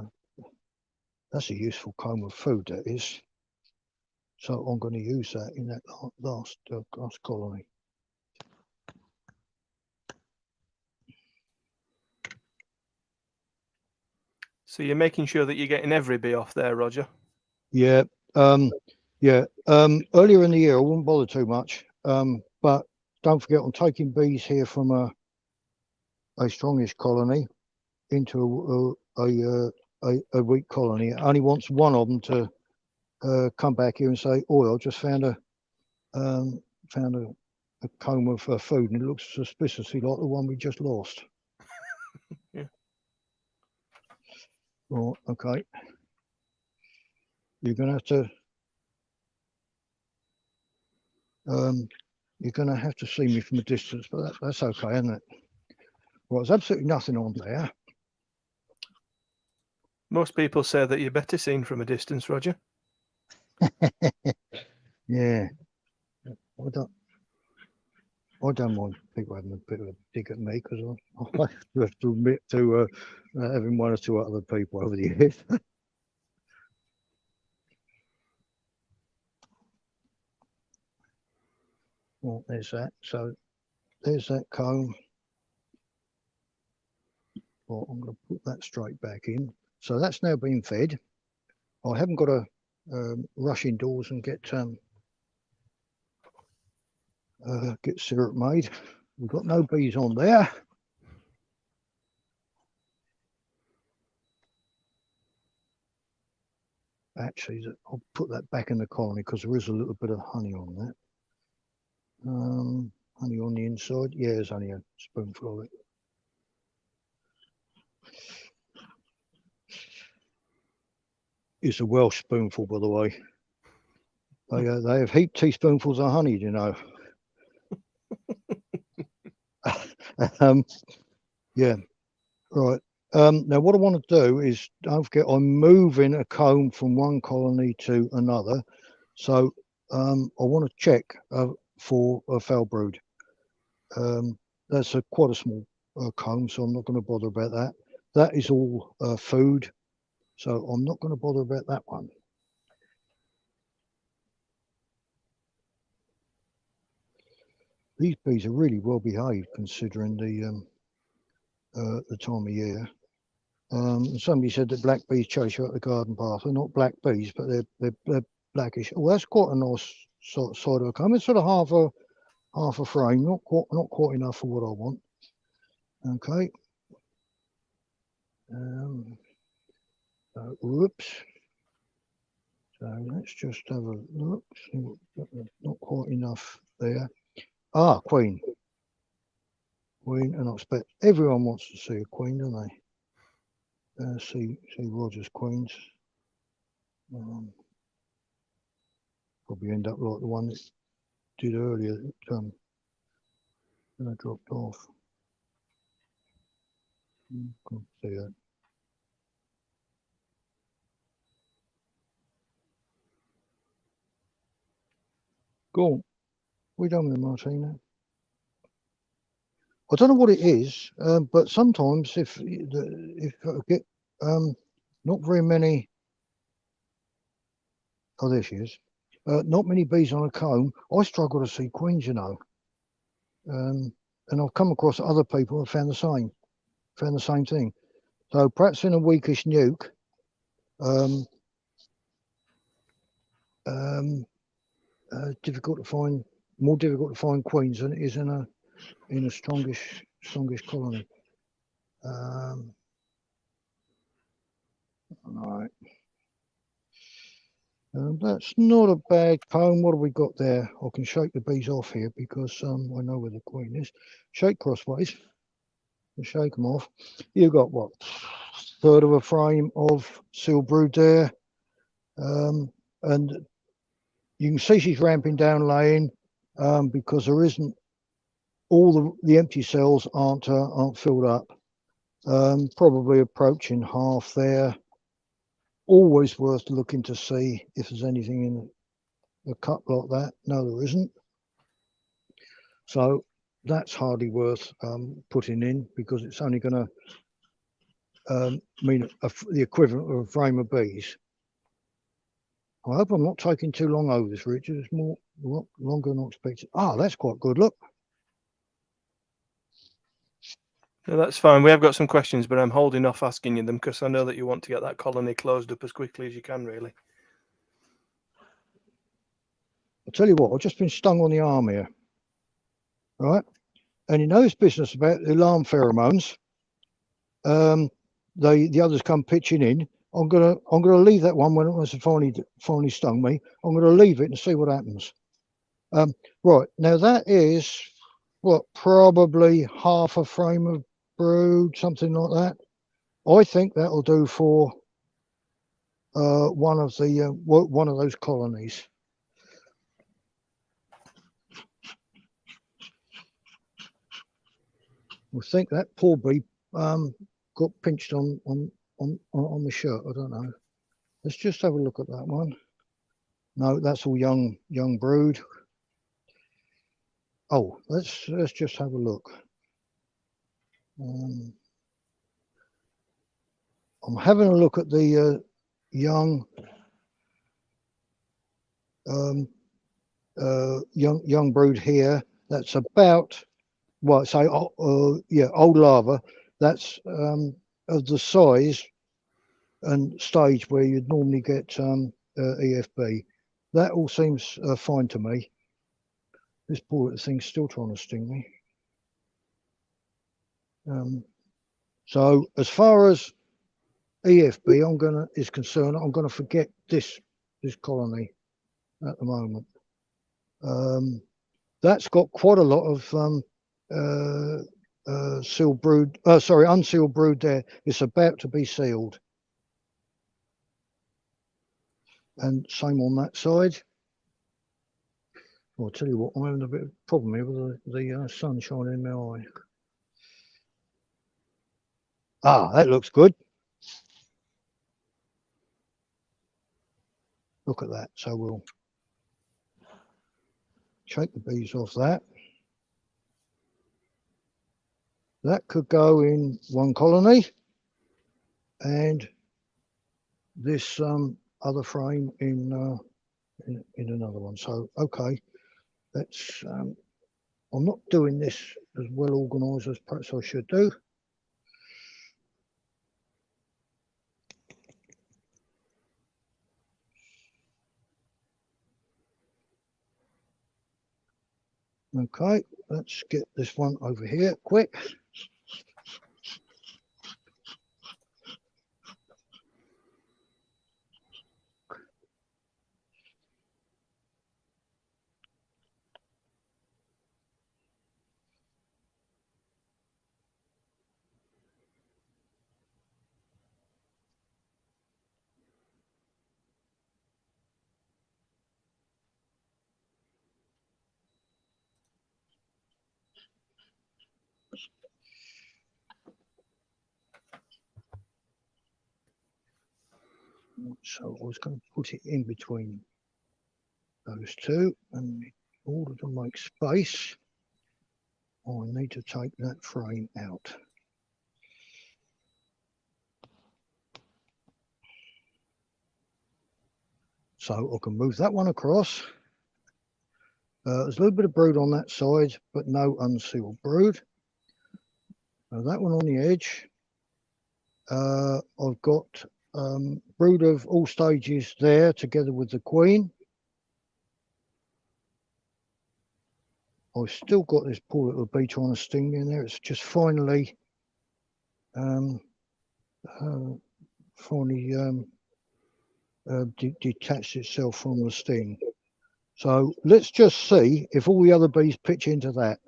that's a useful comb of food, that is. So I'm going to use that in that last colony. So you're making sure that you're getting every bee off there, Roger? Yeah. Yeah. Earlier in the year, I wouldn't bother too much. But don't forget, I'm taking bees here from a strongish colony into a weak colony. It only wants one of them to come back here and say, "Oh, I just found a comb of food, and it looks suspiciously like the one we just lost." Yeah. Right. Okay. You're gonna have to. You're gonna have to see me from a distance, but that's okay, isn't it? Well, there's absolutely nothing on there. Most people say that you're better seen from a distance, Roger. Yeah. I don't mind people having a bit of a dig at me, because I have to admit to having one or two other people over the years. Well, there's that. So there's that comb. Well, I'm going to put that straight back in. So that's now been fed. I haven't got to rush indoors and get syrup made. We've got no bees on there. Actually, I'll put that back in the colony because there is a little bit of honey on that. Honey on the inside. Yeah, there's only a spoonful of it. It's a Welsh spoonful, by the way. They have heaped teaspoonfuls of honey, you know. Yeah, right. Now, what I want to do is, don't forget, I'm moving a comb from one colony to another. So I want to check for a foul brood. That's quite a small comb, so I'm not going to bother about that. That is all food, so I'm not going to bother about that one. These bees are really well behaved considering the time of year. Somebody said that black bees chase you up the garden path. They're not black bees, but they're blackish. Oh, that's quite a nice side of a comb. It's sort of half a frame, not quite enough for what I want. Okay. Whoops. So let's just have a look. See not quite enough there. Ah, queen. Queen, and I expect everyone wants to see a queen, don't they? See Roger's queens. Probably end up like the one that did earlier that I dropped off. Can't see that. Go on. We done with it, Martina. I don't know what it is, but sometimes if I get not very many. Oh, there she is. Not many bees on a comb. I struggle to see queens, you know. And I've come across other people who found the same thing. So perhaps in a weakish nuke, more difficult to find queens than it is in a strongish colony. All right. That's not a bad comb. What have we got there? I can shake the bees off here because I know where the queen is. Shake crossways. Shake them off. You've got what? Third of a frame of seal brood there. And you can see she's ramping down laying because there isn't all the empty cells aren't filled up. Probably approaching half there. Always worth looking to see if there's anything in a cup like that. No, there isn't. So that's hardly worth putting in because it's only going I mean, the equivalent of a frame of bees. I hope I'm not taking too long over this, Richard. It's more longer than I expected. Ah, that's quite good. Look. No, that's fine. We have got some questions, but I'm holding off asking you them because I know that you want to get that colony closed up as quickly as you can, really. I'll tell you what, I've just been stung on the arm here. Right? And you know this business about the alarm pheromones. The others come pitching in. I'm gonna leave that one when it was finally stung me. I'm gonna leave it and see what happens. Right, now that is what, probably half a frame of brood, something like that. I think that'll do for one of those colonies. I think that poor bee got pinched on the shirt. I don't know. Let's just have a look at that one. No, that's all young brood. Oh, let's just have a look. I'm having a look at the young brood here. That's about, well, say, old larva. That's of the size and stage where you'd normally get EFB. That all seems fine to me. This poor little thing's still trying to sting me. So as far as EFB is concerned, I'm gonna forget this colony at the moment. That's got quite a lot of sealed brood. Sorry, unsealed brood there. It's about to be sealed. And same on that side. Well, I'll tell you what, I'm having a bit of a problem here with the sun shining in my eye. Ah, that looks good. Look at that. So we'll shake the bees off that. That could go in one colony, and this other frame in another one. So okay, that's I'm not doing this as well organised as perhaps I should do. Okay, let's get this one over here quick. So I was going to put it in between those two, and in order to make space, I need to take that frame out. So I can move that one across. There's a little bit of brood on that side, but no unsealed brood. Now that one on the edge, I've got brood of all stages there together with the queen. I've still got this poor little bee trying to sting me in there. It's just finally detached itself from the sting. So let's just see if all the other bees pitch into that.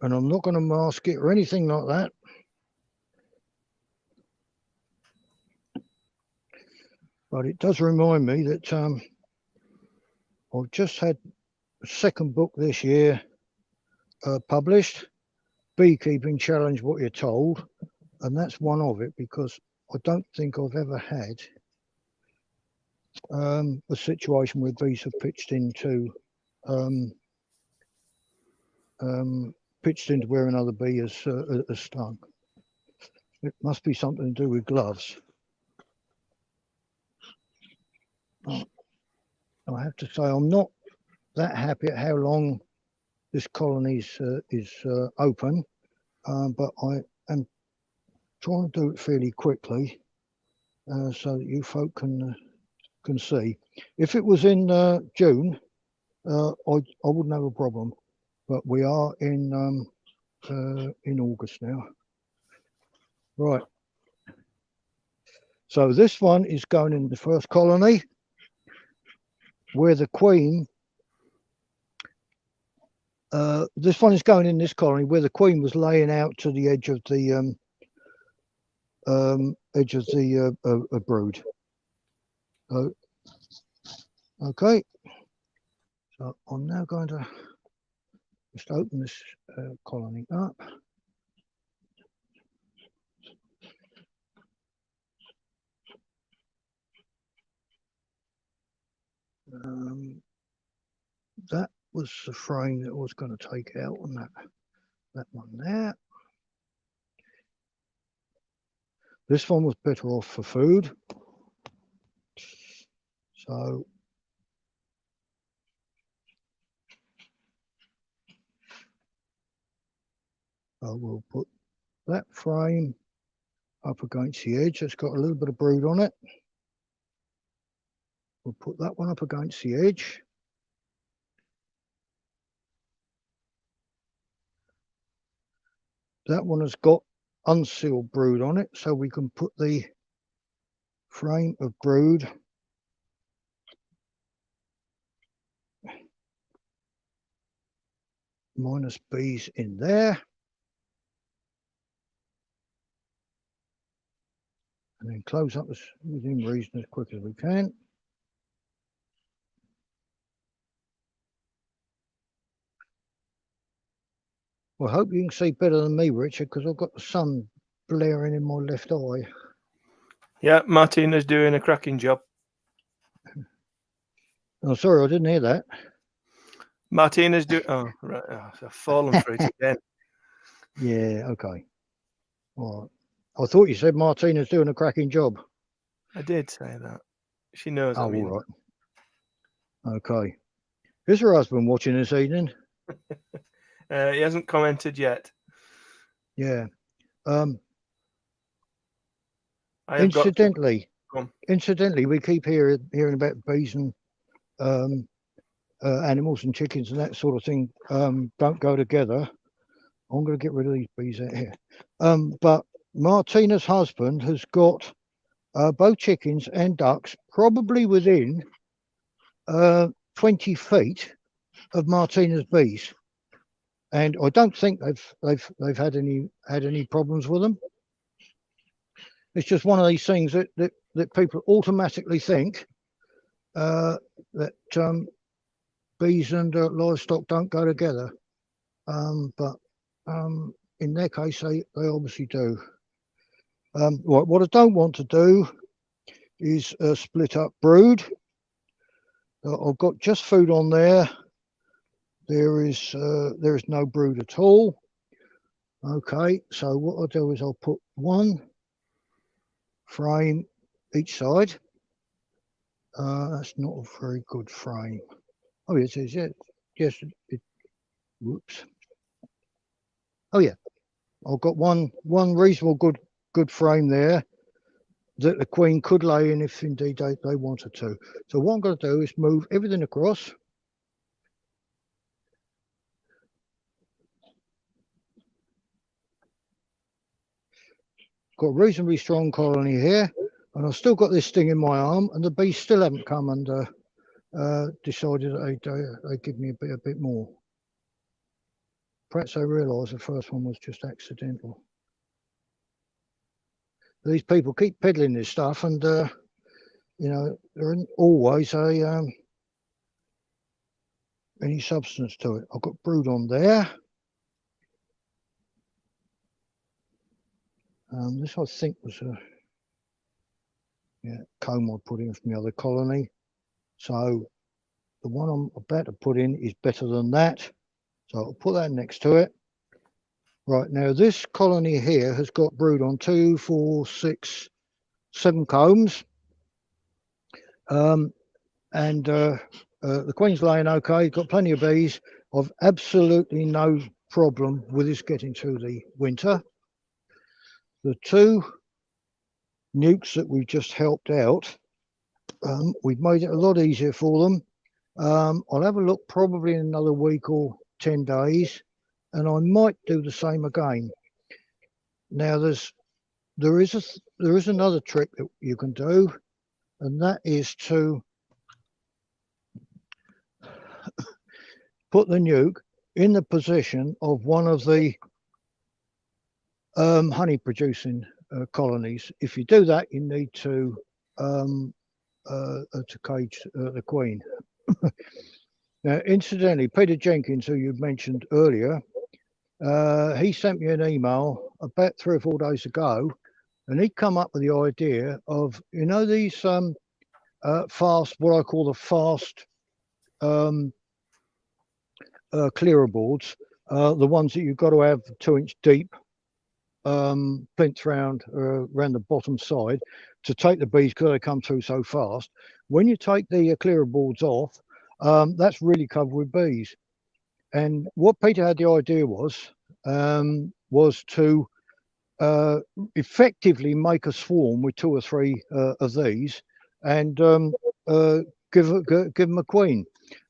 And I'm not going to mask it or anything like that. But it does remind me that I've just had a second book this year published, Beekeeping Challenge What You're Told, and that's one of it, because I don't think I've ever had a situation where bees have pitched into pitched into where another bee has stung. It must be something to do with gloves. I have to say I'm not that happy at how long this colony is open, but I am trying to do it fairly quickly so that you folk can see. If it was in June, I wouldn't have a problem, but we are in August now. Right. So this one is going in the first colony, where the queen. This one is going in this colony where the queen was laying out to the edge of the brood. Okay. So I'm now going to just open this colony up. That was the frame that I was going to take out on that one there. This one was better off for food. So I will put that frame up against the edge. It's got a little bit of brood on it. We'll put that one up against the edge. That one has got unsealed brood on it, so we can put the frame of brood minus bees in there. And then close up within reason as quick as we can. Well, I hope you can see better than me, Richard, because I've got the sun blaring in my left eye. Yeah, Martina's doing a cracking job. Oh, sorry, I didn't hear that. Martina's doing. Oh, right. Oh, I've fallen for it again. Yeah, okay. All right. I thought you said Martina's doing a cracking job. I did say that. She knows. Oh, I mean. all right. Okay. Is her husband watching this evening? He hasn't commented yet. Yeah. I have incidentally, we keep hearing about bees and animals and chickens and that sort of thing don't go together. I'm going to get rid of these bees out here. But Martina's husband has got both chickens and ducks probably within 20 feet of Martina's bees, and I don't think they've had any problems with them. It's just one of these things that people automatically think that bees and livestock don't go together, but in their case they obviously do. What I don't want to do is split up brood. I've got just food on there. There is no brood at all. Okay, so what I'll do is I'll put one frame each side. That's not a very good frame. Oh, it is. Yeah, yes. Whoops. Oh yeah, I've got one reasonable good frame there that the queen could lay in if indeed they wanted to. So what I'm going to do is move everything across. Got a reasonably strong colony here, and I've still got this sting in my arm, and the bees still haven't come and decided that they'd give me a bit more. Perhaps they realise the first one was just accidental. These people keep peddling this stuff, and you know, there isn't always any substance to it. I've got brood on there. This I think was a comb I put in from the other colony. So the one I'm about to put in is better than that. So I'll put that next to it. Right, now this colony here has got brood on 2, 4, 6, 7 combs. And the queen's laying okay, got plenty of bees. I've absolutely no problem with this getting through the winter. The 2 nukes that we've just helped out, we've made it a lot easier for them. I'll have a look probably in another week or 10 days, and I might do the same again. Now there is another trick that you can do, and that is to put the nuke in the position of one of the honey producing colonies. If you do that, you need to cage the queen. Now, incidentally, Peter Jenkins, who you mentioned earlier, he sent me an email about 3 or 4 days ago, and he'd come up with the idea of, you know, these fast, what I call the fast clearer boards, the ones that you've got to have 2-inch deep plinth around the bottom side to take the bees because they come through so fast. When you take the clearer boards off, that's really covered with bees. And what Peter had the idea was to effectively make a swarm with 2 or 3 of these and give them a queen.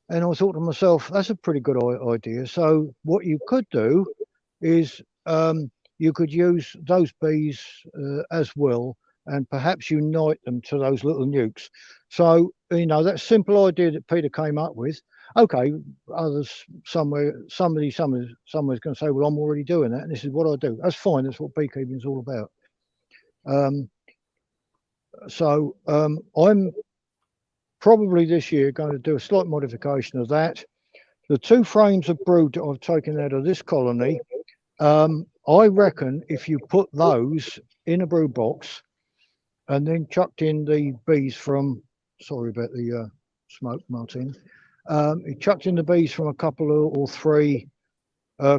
And I thought to myself, that's a pretty good idea. So what you could do is you could use those bees as well, and perhaps unite them to those little nukes. So, you know, that simple idea that Peter came up with. Okay, somebody's going to say, well, I'm already doing that, and this is what I do. That's fine. That's what beekeeping is all about. I'm probably this year going to do a slight modification of that. The 2 frames of brood that I've taken out of this colony, I reckon if you put those in a brood box and then chucked in the bees from, sorry about the smoke, Martin, he chucked in the bees from a couple or 3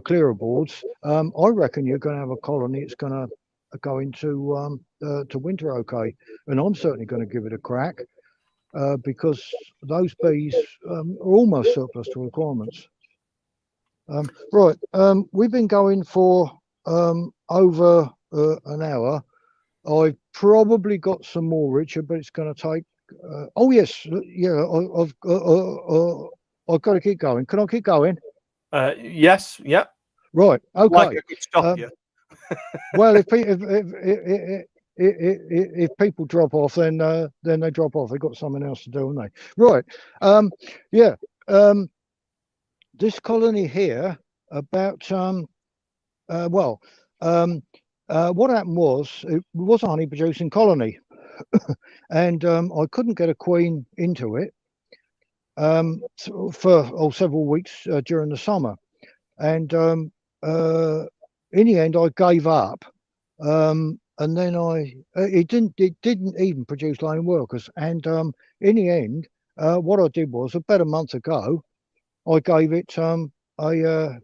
clearer boards, I reckon you're going to have a colony that's going to go into to winter okay. And I'm certainly going to give it a crack because those bees are almost surplus to requirements. Right, we've been going for over an hour. I've probably got some more, Richard, but it's going to take. Oh yes, yeah. I've got to keep going. Can I keep going? Yes. Yeah. Right. Okay. Like I could stop you. Well, if people drop off, then they drop off. They've got something else to do, haven't they? Right. Yeah. This colony here, about what happened was it was a honey producing colony, and I couldn't get a queen into it for several weeks during the summer, and in the end I gave up, and then it didn't even produce lone workers, and in the end what I did was about a month ago I gave it a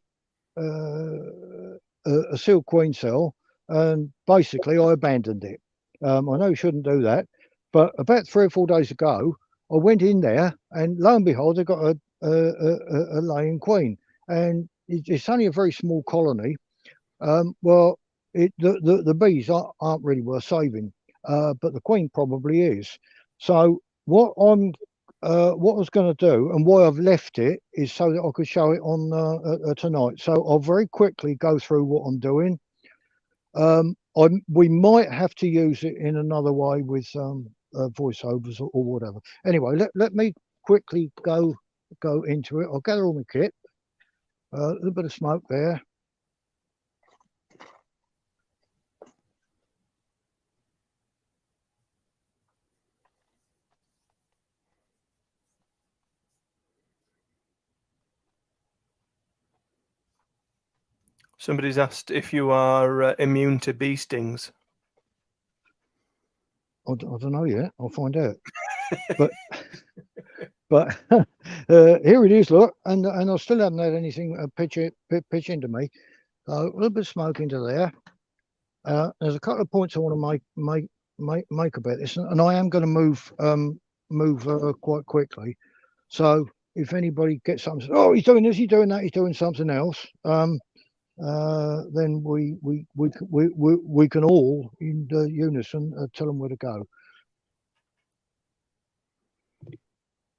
sealed queen cell, and basically I abandoned it. I know you shouldn't do that, but about 3 or 4 days ago, I went in there, and lo and behold, I got a laying queen, and it's only a very small colony. Well, the bees aren't really worth saving, but the queen probably is. So what I was going to do, and why I've left it, is so that I could show it on tonight. So I'll very quickly go through what I'm doing. We might have to use it in another way with voiceovers or whatever. Anyway, let me quickly go into it. I'll gather all my kit. A little bit of smoke there. Somebody's asked if you are immune to bee stings. I don't know yet. I'll find out. But Here it is, look, and I still haven't had anything pitch into me. So a little bit of smoke into there. There's a couple of points I want to make about this, and I am going to move quite quickly. So if anybody gets something, oh, he's doing this, he's doing that, he's doing something else, then we can all in unison tell them where to go.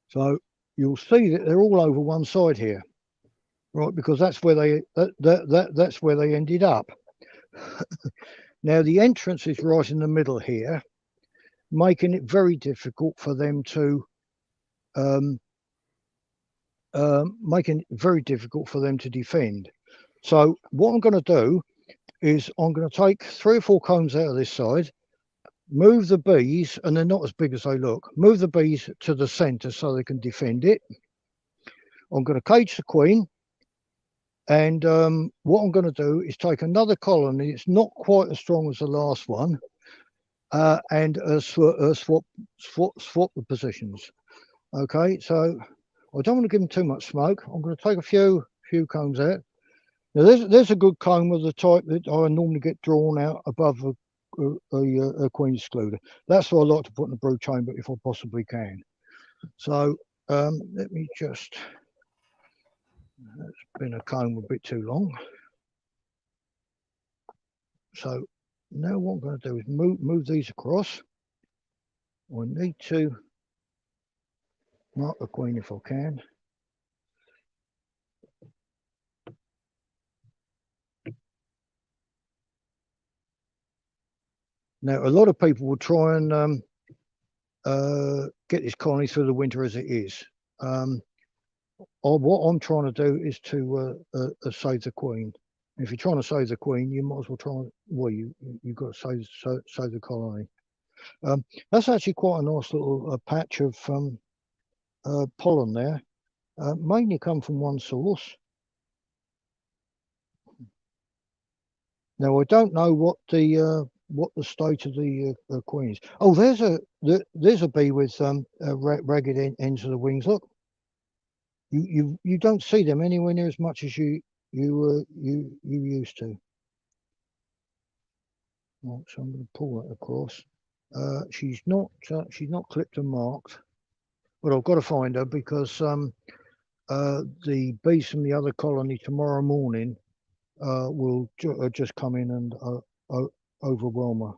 So you'll see that they're all over one side here, right? Because that's where that's where they ended up. Now the entrance is right in the middle here, making it very difficult for them to defend. So what I'm going to do is I'm going to take 3 or 4 combs out of this side, move the bees, and they're not as big as they look, move the bees to the center so they can defend it. I'm going to cage the queen, and what I'm going to do is take another colony. It's not quite as strong as the last one, and swap the positions. Okay, so I don't want to give them too much smoke. I'm going to take a few combs out. Now there's a good comb of the type that I normally get drawn out above a queen excluder. That's what I like to put in the brood chamber if I possibly can. So let me just. That's been a comb a bit too long. So now what I'm going to do is move these across. I need to mark the queen if I can. Now a lot of people will try and get this colony through the winter as it is. What I'm trying to do is to save the queen. If you're trying to save the queen, you might as well try. Well, you've got to save the colony. That's actually quite a nice little patch of pollen there. Mainly come from one source. Now I don't know what the state of the queen is. Oh, there's a bee with ragged ends of the wings. Look, you don't see them anywhere near as much as you used to. Right, so I'm going to pull that across. She's not clipped and marked, but I've got to find her because the bees from the other colony tomorrow morning will just come in and overwhelm her.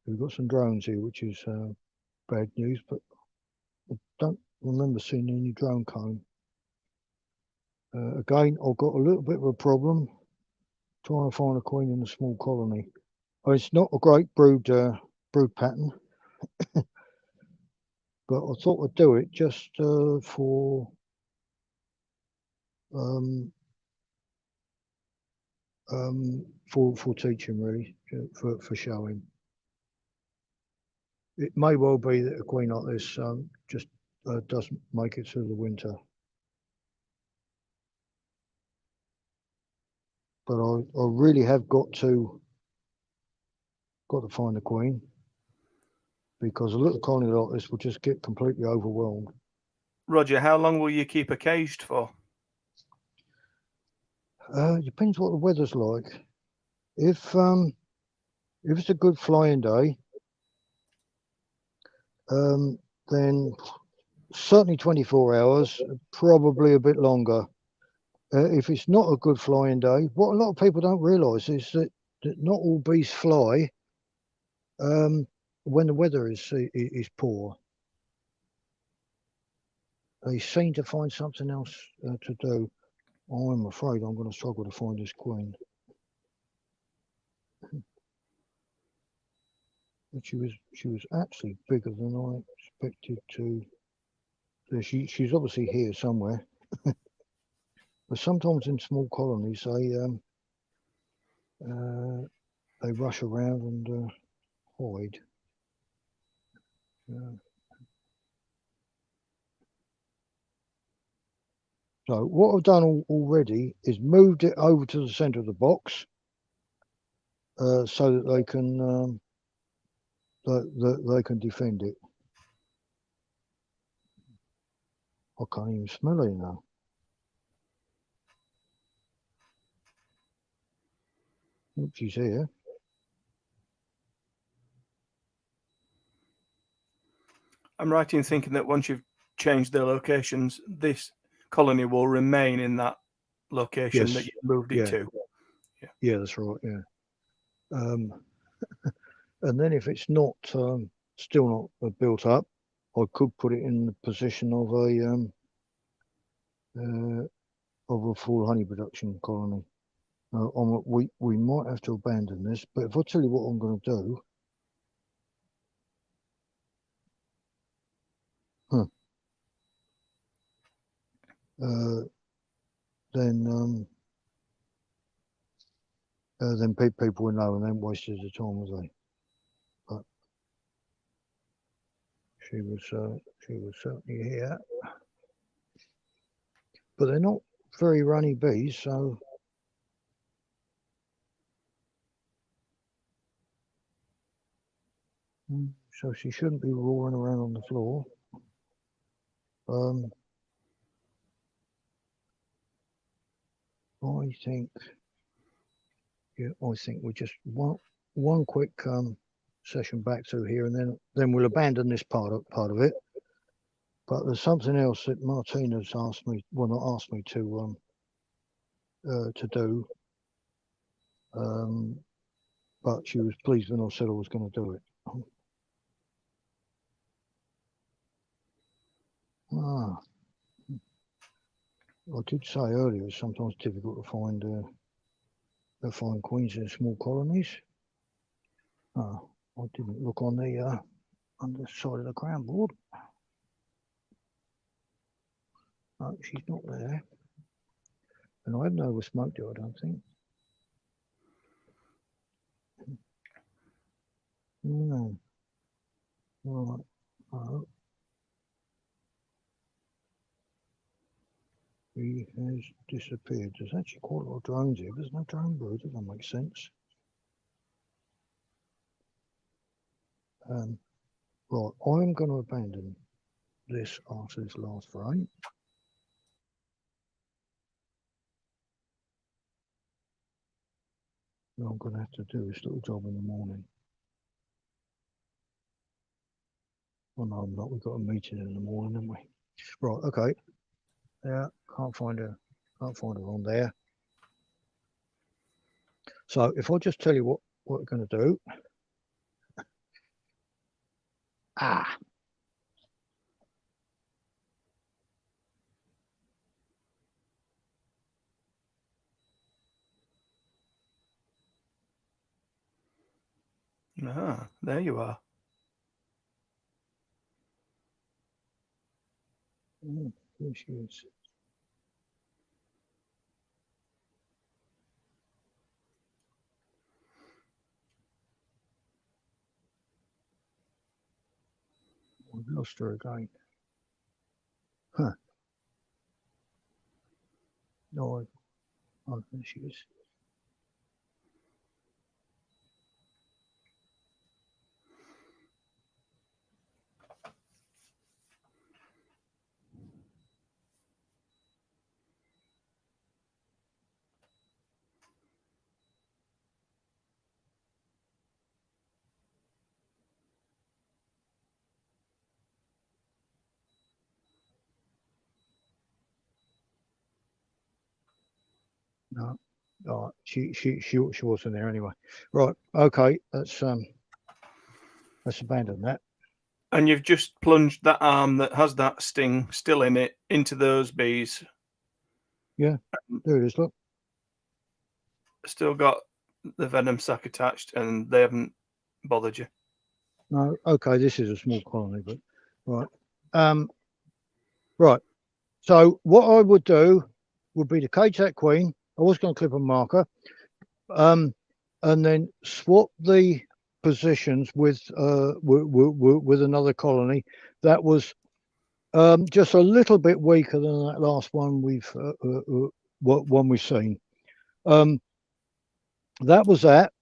We've got some drones here, which is bad news, but I don't remember seeing any drone comb. Again, I've got a little bit of a problem trying to find a queen in a small colony. It's not a great brood pattern, but I thought I'd do it just for teaching, really, for showing. It may well be that a queen like this just doesn't make it through the winter. But I really have got to find a queen, because a little colony like this will just get completely overwhelmed. Roger, how long will you keep her caged for? Depends what the weather's like. If it's a good flying day, then certainly 24 hours, probably a bit longer. If it's not a good flying day, what a lot of people don't realise is that not all bees fly when the weather is poor. They seem to find something else to do. I'm afraid I'm going to struggle to find this queen. But she was actually bigger than I expected to. So she's obviously here somewhere. But sometimes in small colonies they rush around and hide. So what I've done already is moved it over to the centre of the box, so that they can defend it. I can't even smell it now. Oops, she's here. I'm right in thinking that once you've changed their locations, this colony will remain in that location that you moved it to. Yeah, that's right. Yeah. And then if it's not still not built up, I could put it in the position of a full honey production colony. We might have to abandon this, but if I tell you what I'm going to do, then people will know and then wasted the time, was they? But she was certainly here, but they're not very runny bees, so. So she shouldn't be roaring around on the floor. I think we just one quick session back through here, and then we'll abandon this part of it. But there's something else that Martina's asked me, well, not asked me to do. But she was pleased when I said I was going to do it. I did say earlier it's sometimes difficult to find queens in small colonies. I didn't look on the underside of the ground board. No, she's not there. And I haven't oversmoked her, I don't think. No. Right. Oh. He has disappeared. There's actually quite a lot of drones here. There's no drone bird. Does that make sense? Right. I'm going to abandon this after this last frame. What I'm going to have to do this little job in the morning. Well, no, I'm not. We've got a meeting in the morning, haven't we? Right. Okay. Yeah. Can't find her on there. So if I just tell you what we're going to do. There you are. Here she is. We've lost her again. Huh. No, there she is. No, right. She wasn't there anyway. Right. Okay. Let's abandon that. And you've just plunged that arm that has that sting still in it into those bees. Yeah. There it is. Look. Still got the venom sac attached, and they haven't bothered you. No. Okay. This is a small colony, but right. Right. So what I would do would be to cage that queen. I was going to clip a marker, and then swap the positions with another colony that was just a little bit weaker than that last one we've seen. That was that,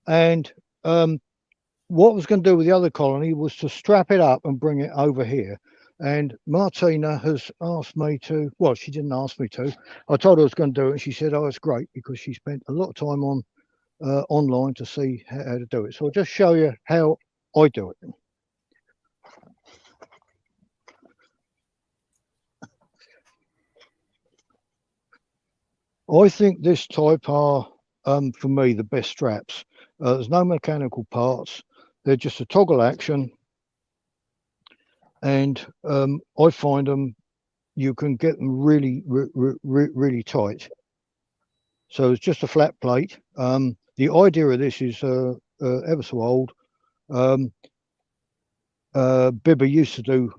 and what I was going to do with the other colony was to strap it up and bring it over here. And Martina has asked me to. Well, she didn't ask me to. I told her I was going to do it, and she said, "Oh, it's great," because she spent a lot of time on online to see how to do it. So I'll just show you how I do it. I think this type are, for me, the best straps. There's no mechanical parts. They're just a toggle action. And I find them, you can get them really, really tight. So it's just a flat plate. The idea of this is ever so old. Bibber used to do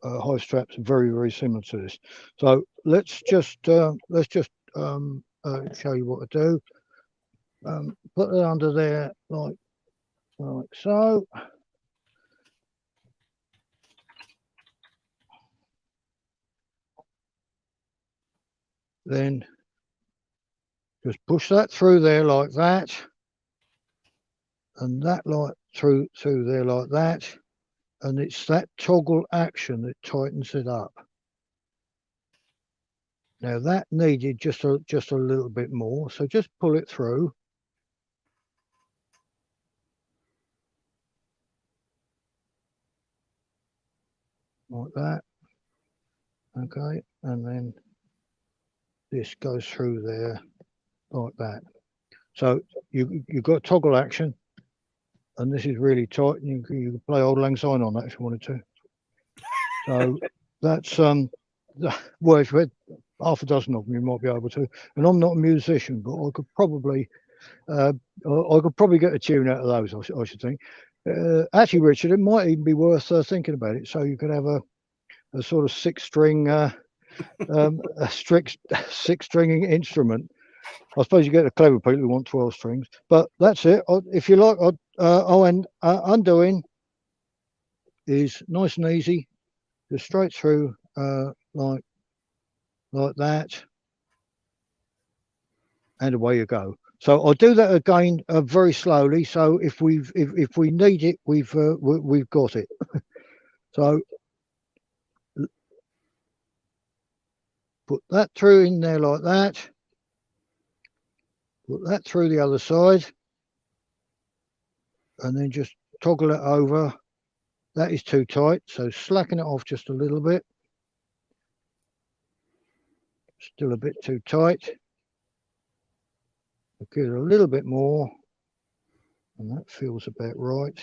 Hive straps very, very similar to this. So let's just show you what to do. Put it under there like so. Then just push that through there like that, and that like through there like that, and it's that toggle action that tightens it up. Now that needed just a little bit more, so just pull it through. Like that. Okay, and then this goes through there like that. So you've got toggle action, and this is really tight, and you can play Old Lang Syne on that if you wanted to. So that's well, if you had half a dozen of them, you might be able to. And I'm not a musician, but I could probably get a tune out of those. I should think. Actually, Richard, it might even be worth thinking about it. So you could have a sort of six-string, a strict six-stringing instrument. I suppose you get the clever people who want 12 strings, but that's it. If you like, and undoing is nice and easy, just straight through, like that, and away you go. So I'll do that again very slowly. So if we need it, we've got it. So put that through in there like that. Put that through the other side, and then just toggle it over. That is too tight, so slacken it off just a little bit. Still a bit too tight. I'll give it a little bit more, and that feels about right.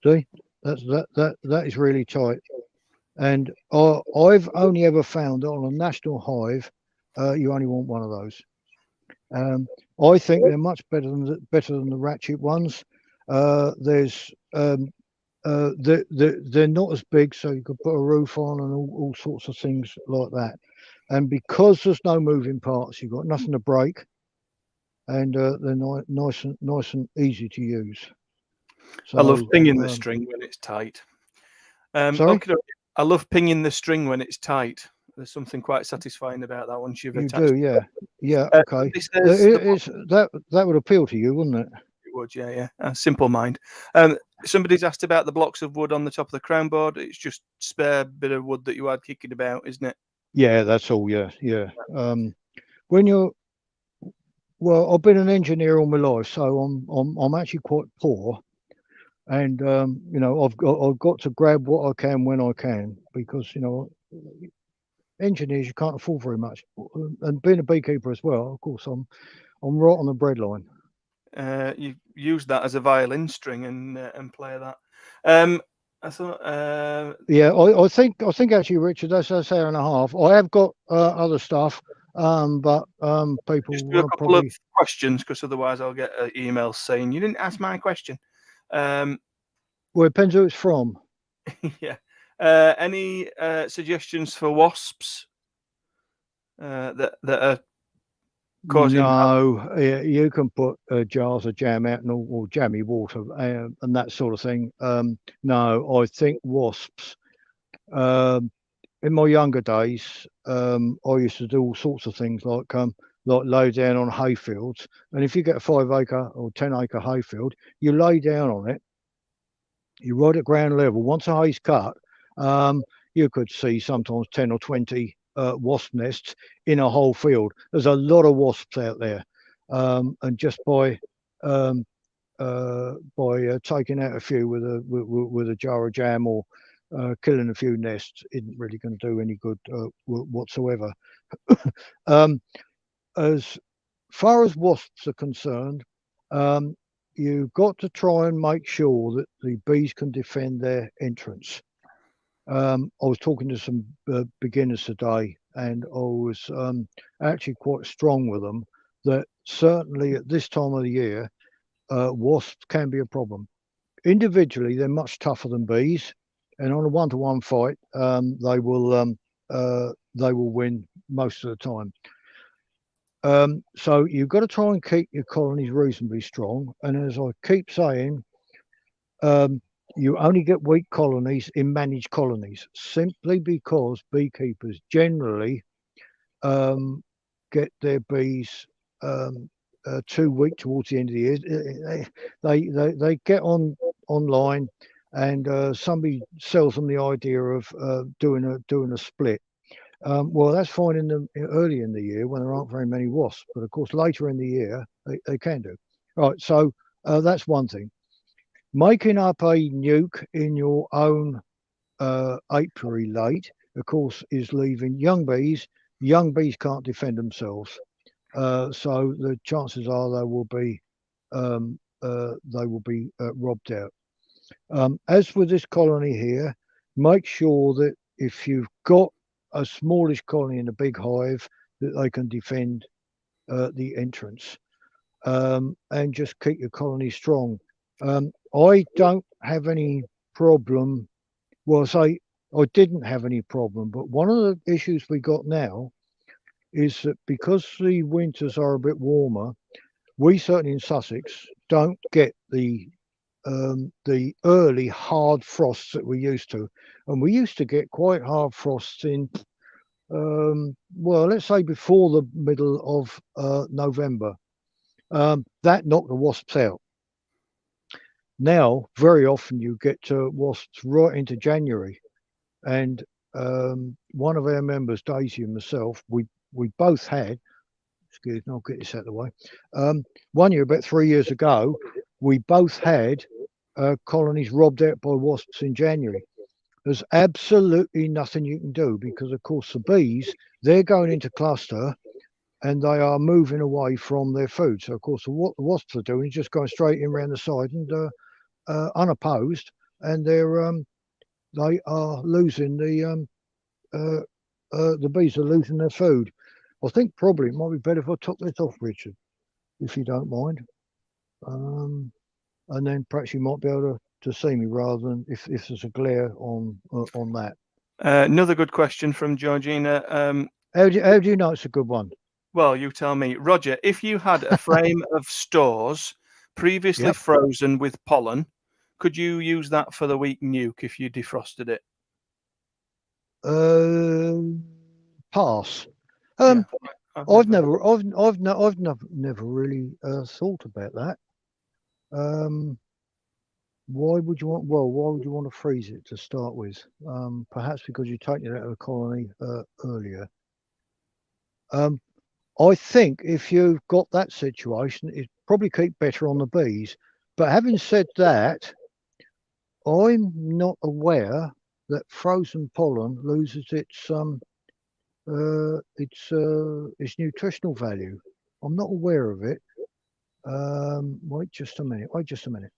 See, that is really tight. And I've only ever found that on a national hive, you only want one of those. I think they're much better than the ratchet ones. There's they're not as big, so you could put a roof on and all sorts of things like that. And because there's no moving parts, you've got nothing to break, and they're nice and easy to use. So, I love pinging the string when it's tight. sorry? Okay, I love pinging the string when it's tight. There's something quite satisfying about that once you've attached. You do, yeah. Okay. That would appeal to you, wouldn't it? It would, yeah. Simple mind. Somebody's asked about the blocks of wood on the top of the crown board. It's just spare bit of wood that you had kicking about, isn't it? Yeah, that's all. Yeah. When you're well, I've been an engineer all my life, so I'm actually quite poor, and I've got to grab what I can when I can, because engineers, you can't afford very much, and being a beekeeper as well, of course, I'm right on the breadline. You use that as a violin string and play that. I thought. Yeah, I think actually, Richard, that's an hour and a half. I have got other stuff, but people Just do a couple probably of questions, because otherwise I'll get an email saying you didn't ask my question. Well, it depends who it's from. Yeah. Any suggestions for wasps that are causing? No, you can put jars of jam out and or jammy water and that sort of thing. No, I think wasps. In my younger days, I used to do all sorts of things like like lay down on hay fields. And if you get a 5 acre or 10 acre hay field, you lay down on it, you ride at ground level. Once a hay's cut, you could see sometimes 10 or 20 wasp nests in a whole field. There's a lot of wasps out there. And just um, by taking out a few with a jar of jam or killing a few nests isn't really going to do any good whatsoever. um, as far as wasps are concerned, um, you've got to try and make sure that the bees can defend their entrance. I was talking to some beginners today, and I was actually quite strong with them that certainly at this time of the year, wasps can be a problem. Individually, they're much tougher than bees, and on a one-to-one fight, they will win most of the time. So you've got to try and keep your colonies reasonably strong. And as I keep saying, um, you only get weak colonies in managed colonies simply because beekeepers generally um, get their bees too weak towards the end of the year. They get online, and somebody sells them the idea of doing a split. Well, that's fine early in the year when there aren't very many wasps, but of course later in the year they can do. Right, so that's one thing. Making up a nuke in your own apiary late, of course, is leaving young bees. Young bees can't defend themselves, so the chances are they will be robbed out. As with this colony here, make sure that if you've got a smallish colony in a big hive, that they can defend the entrance, and just keep your colony strong. I don't have any problem. Well, say I didn't have any problem, but one of the issues we got now is that because the winters are a bit warmer, we certainly in Sussex don't get the early hard frosts that we used to, and we used to get quite hard frosts in well, let's say before the middle of November. That knocked the wasps out. Now, very often you get wasps right into January, and one of our members, Daisy and myself, we both had. Excuse me, I'll get this out of the way. One year, about 3 years ago, we both had colonies robbed out by wasps in January. There's absolutely nothing you can do because, of course, the bees, they're going into cluster and they are moving away from their food. So, of course, what the wasps are doing is just going straight in around the side and unopposed, and they are losing the bees are losing their food. I think probably it might be better if I took this off, Richard, if you don't mind. And then perhaps you might be able to see me rather than if there's a glare on that. Another good question from Georgina. How do you know it's a good one? Well, you tell me. Roger, if you had a frame of stores previously frozen with pollen, could you use that for the weak nuke if you defrosted it? Pass. Yeah, I've never really thought about that. Why would you want? Well, why would you want to freeze it to start with? Perhaps because you're taking it out of the colony earlier. I think if you've got that situation, it'd probably keep better on the bees. But having said that, I'm not aware that frozen pollen loses its nutritional value. I'm not aware of it. Wait just a minute. Wait just a minute.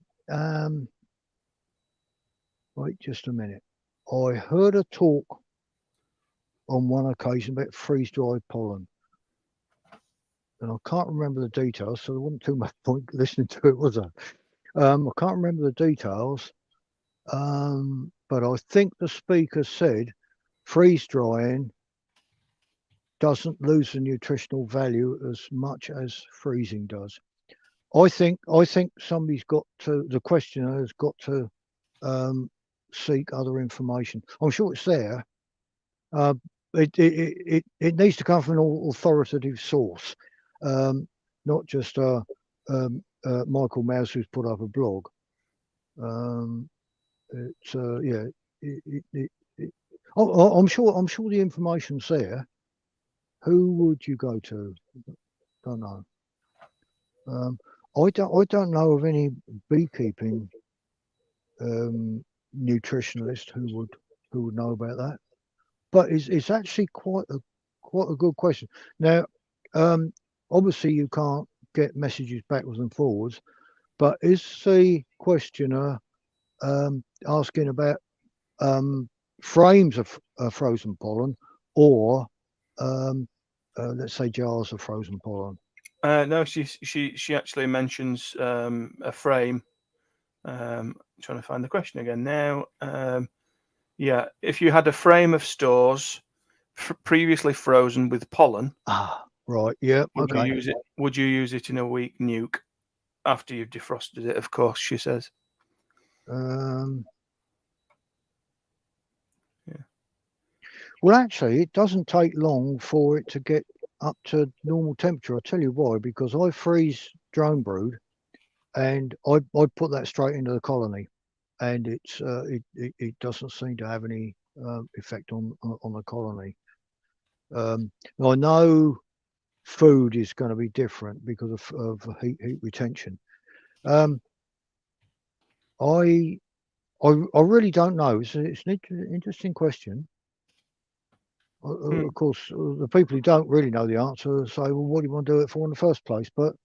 Wait just a minute. I heard a talk on one occasion about freeze-dried pollen, and I can't remember the details, so there wasn't too much point listening to it, was there? I can't remember the details, but I think the speaker said freeze-drying doesn't lose the nutritional value as much as freezing does. I think somebody's got to, the questioner has got to seek other information. I'm sure it's there. It needs to come from an authoritative source. not just Michael Mouse who's put up a blog. It's yeah. I'm sure the information's there. Who would you go to? Don't know. I don't know of any beekeeping nutritionalist who would know about that. But it's actually quite a good question. Now, obviously you can't get messages backwards and forwards, but is the questioner asking about frames of frozen pollen or let's say jars of frozen pollen? No, she actually mentions a frame. I'm trying to find the question again now. Yeah, if you had a frame of stores previously frozen with pollen, right, yeah, would okay. you use it? Would you use it in a weak nuke after you've defrosted it? Of course, she says. Yeah. Well, actually, it doesn't take long for it to get up to normal temperature. I'll tell you why, because I freeze drone brood and I put that straight into the colony, and it doesn't seem to have any effect on the colony. I know food is going to be different because of heat retention. I really don't know. It's an interesting question. Of course, the people who don't really know the answer say, "Well, what do you want to do it for in the first place?" But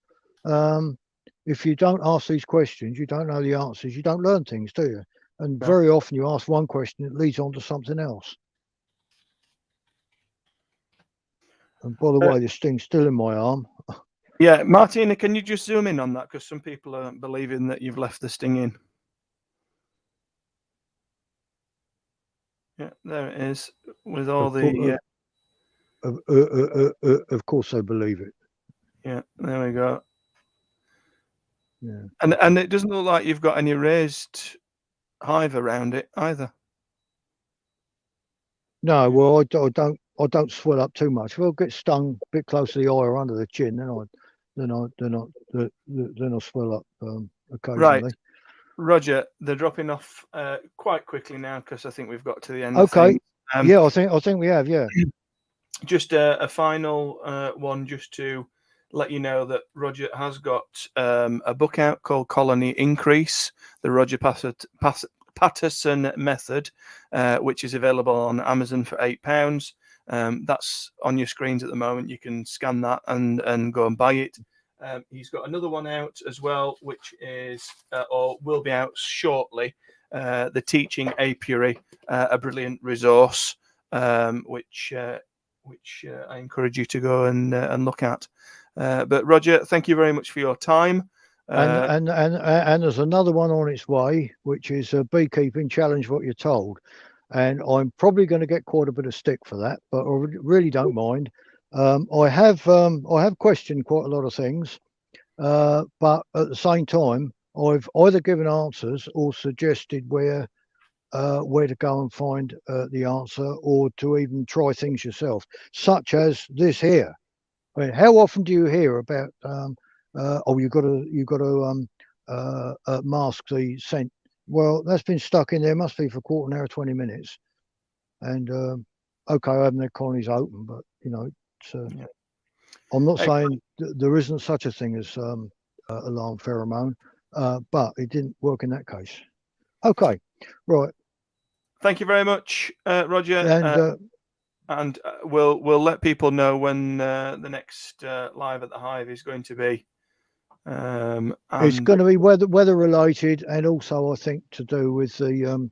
if you don't ask these questions, you don't know the answers. You don't learn things, do you? And very often, you ask one question, it leads on to something else. And by the way, this sting's still in my arm. Yeah, Martina, can you just zoom in on that? Because some people aren't believing that you've left the sting in. Yeah, there it is with all the. Of course, I believe it. Yeah, there we go. Yeah, and it doesn't look like you've got any raised hive around it either. No, well, I don't swell up too much. If I get stung a bit close to the eye or under the chin, then I'll swell up occasionally. Right, Roger, they're dropping off quite quickly now because I think we've got to the end. Okay. Yeah, I think we have. Yeah. Just a final one, just to let you know that Roger has got a book out called Colony Increase, the Roger Patterson method, which is available on Amazon for £8. That's on your screens at the moment. You can scan that and go and buy it. He's got another one out as well, which is or will be out shortly. The Teaching Apiary, a brilliant resource, which I encourage you to go and look at. But Roger, thank you very much for your time. And there's another one on its way, which is a beekeeping challenge what you're told. And I'm probably going to get quite a bit of stick for that, but I really don't mind. I have questioned quite a lot of things, but at the same time, I've either given answers or suggested where to go and find the answer, or to even try things yourself, such as this here. I mean, how often do you hear about you've got to mask the scent? Well, that's been stuck in there, must be for a quarter of an hour, 20 minutes. And okay, I haven't had colonies open, but I'm not saying there isn't such a thing as alarm pheromone, but it didn't work in that case. Okay, right. Thank you very much, Roger. And we'll let people know when the next live at the Hive is going to be. It's going to be weather related, and also I think to do with the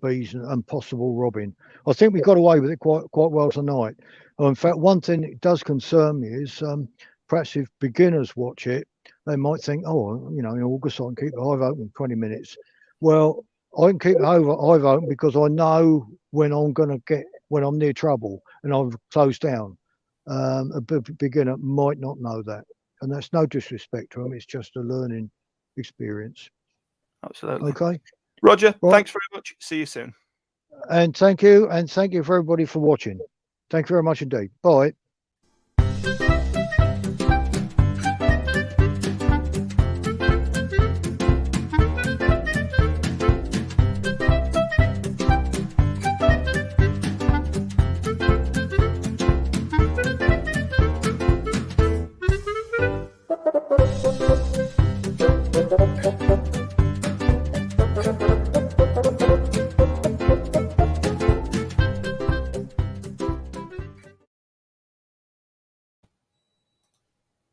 bees and possible robbing. I think we got away with it quite well tonight. In fact, one thing that does concern me is perhaps if beginners watch it, they might think, oh, in August I can keep the hive open 20 minutes. Well, I can keep the hive open because I know when I'm near trouble and I've closed down. A beginner might not know that, and that's no disrespect to them. It's just a learning experience. Absolutely. Okay, Roger. Right. Thanks very much. See you soon. And thank you for everybody for watching. Thank you very much indeed. Bye.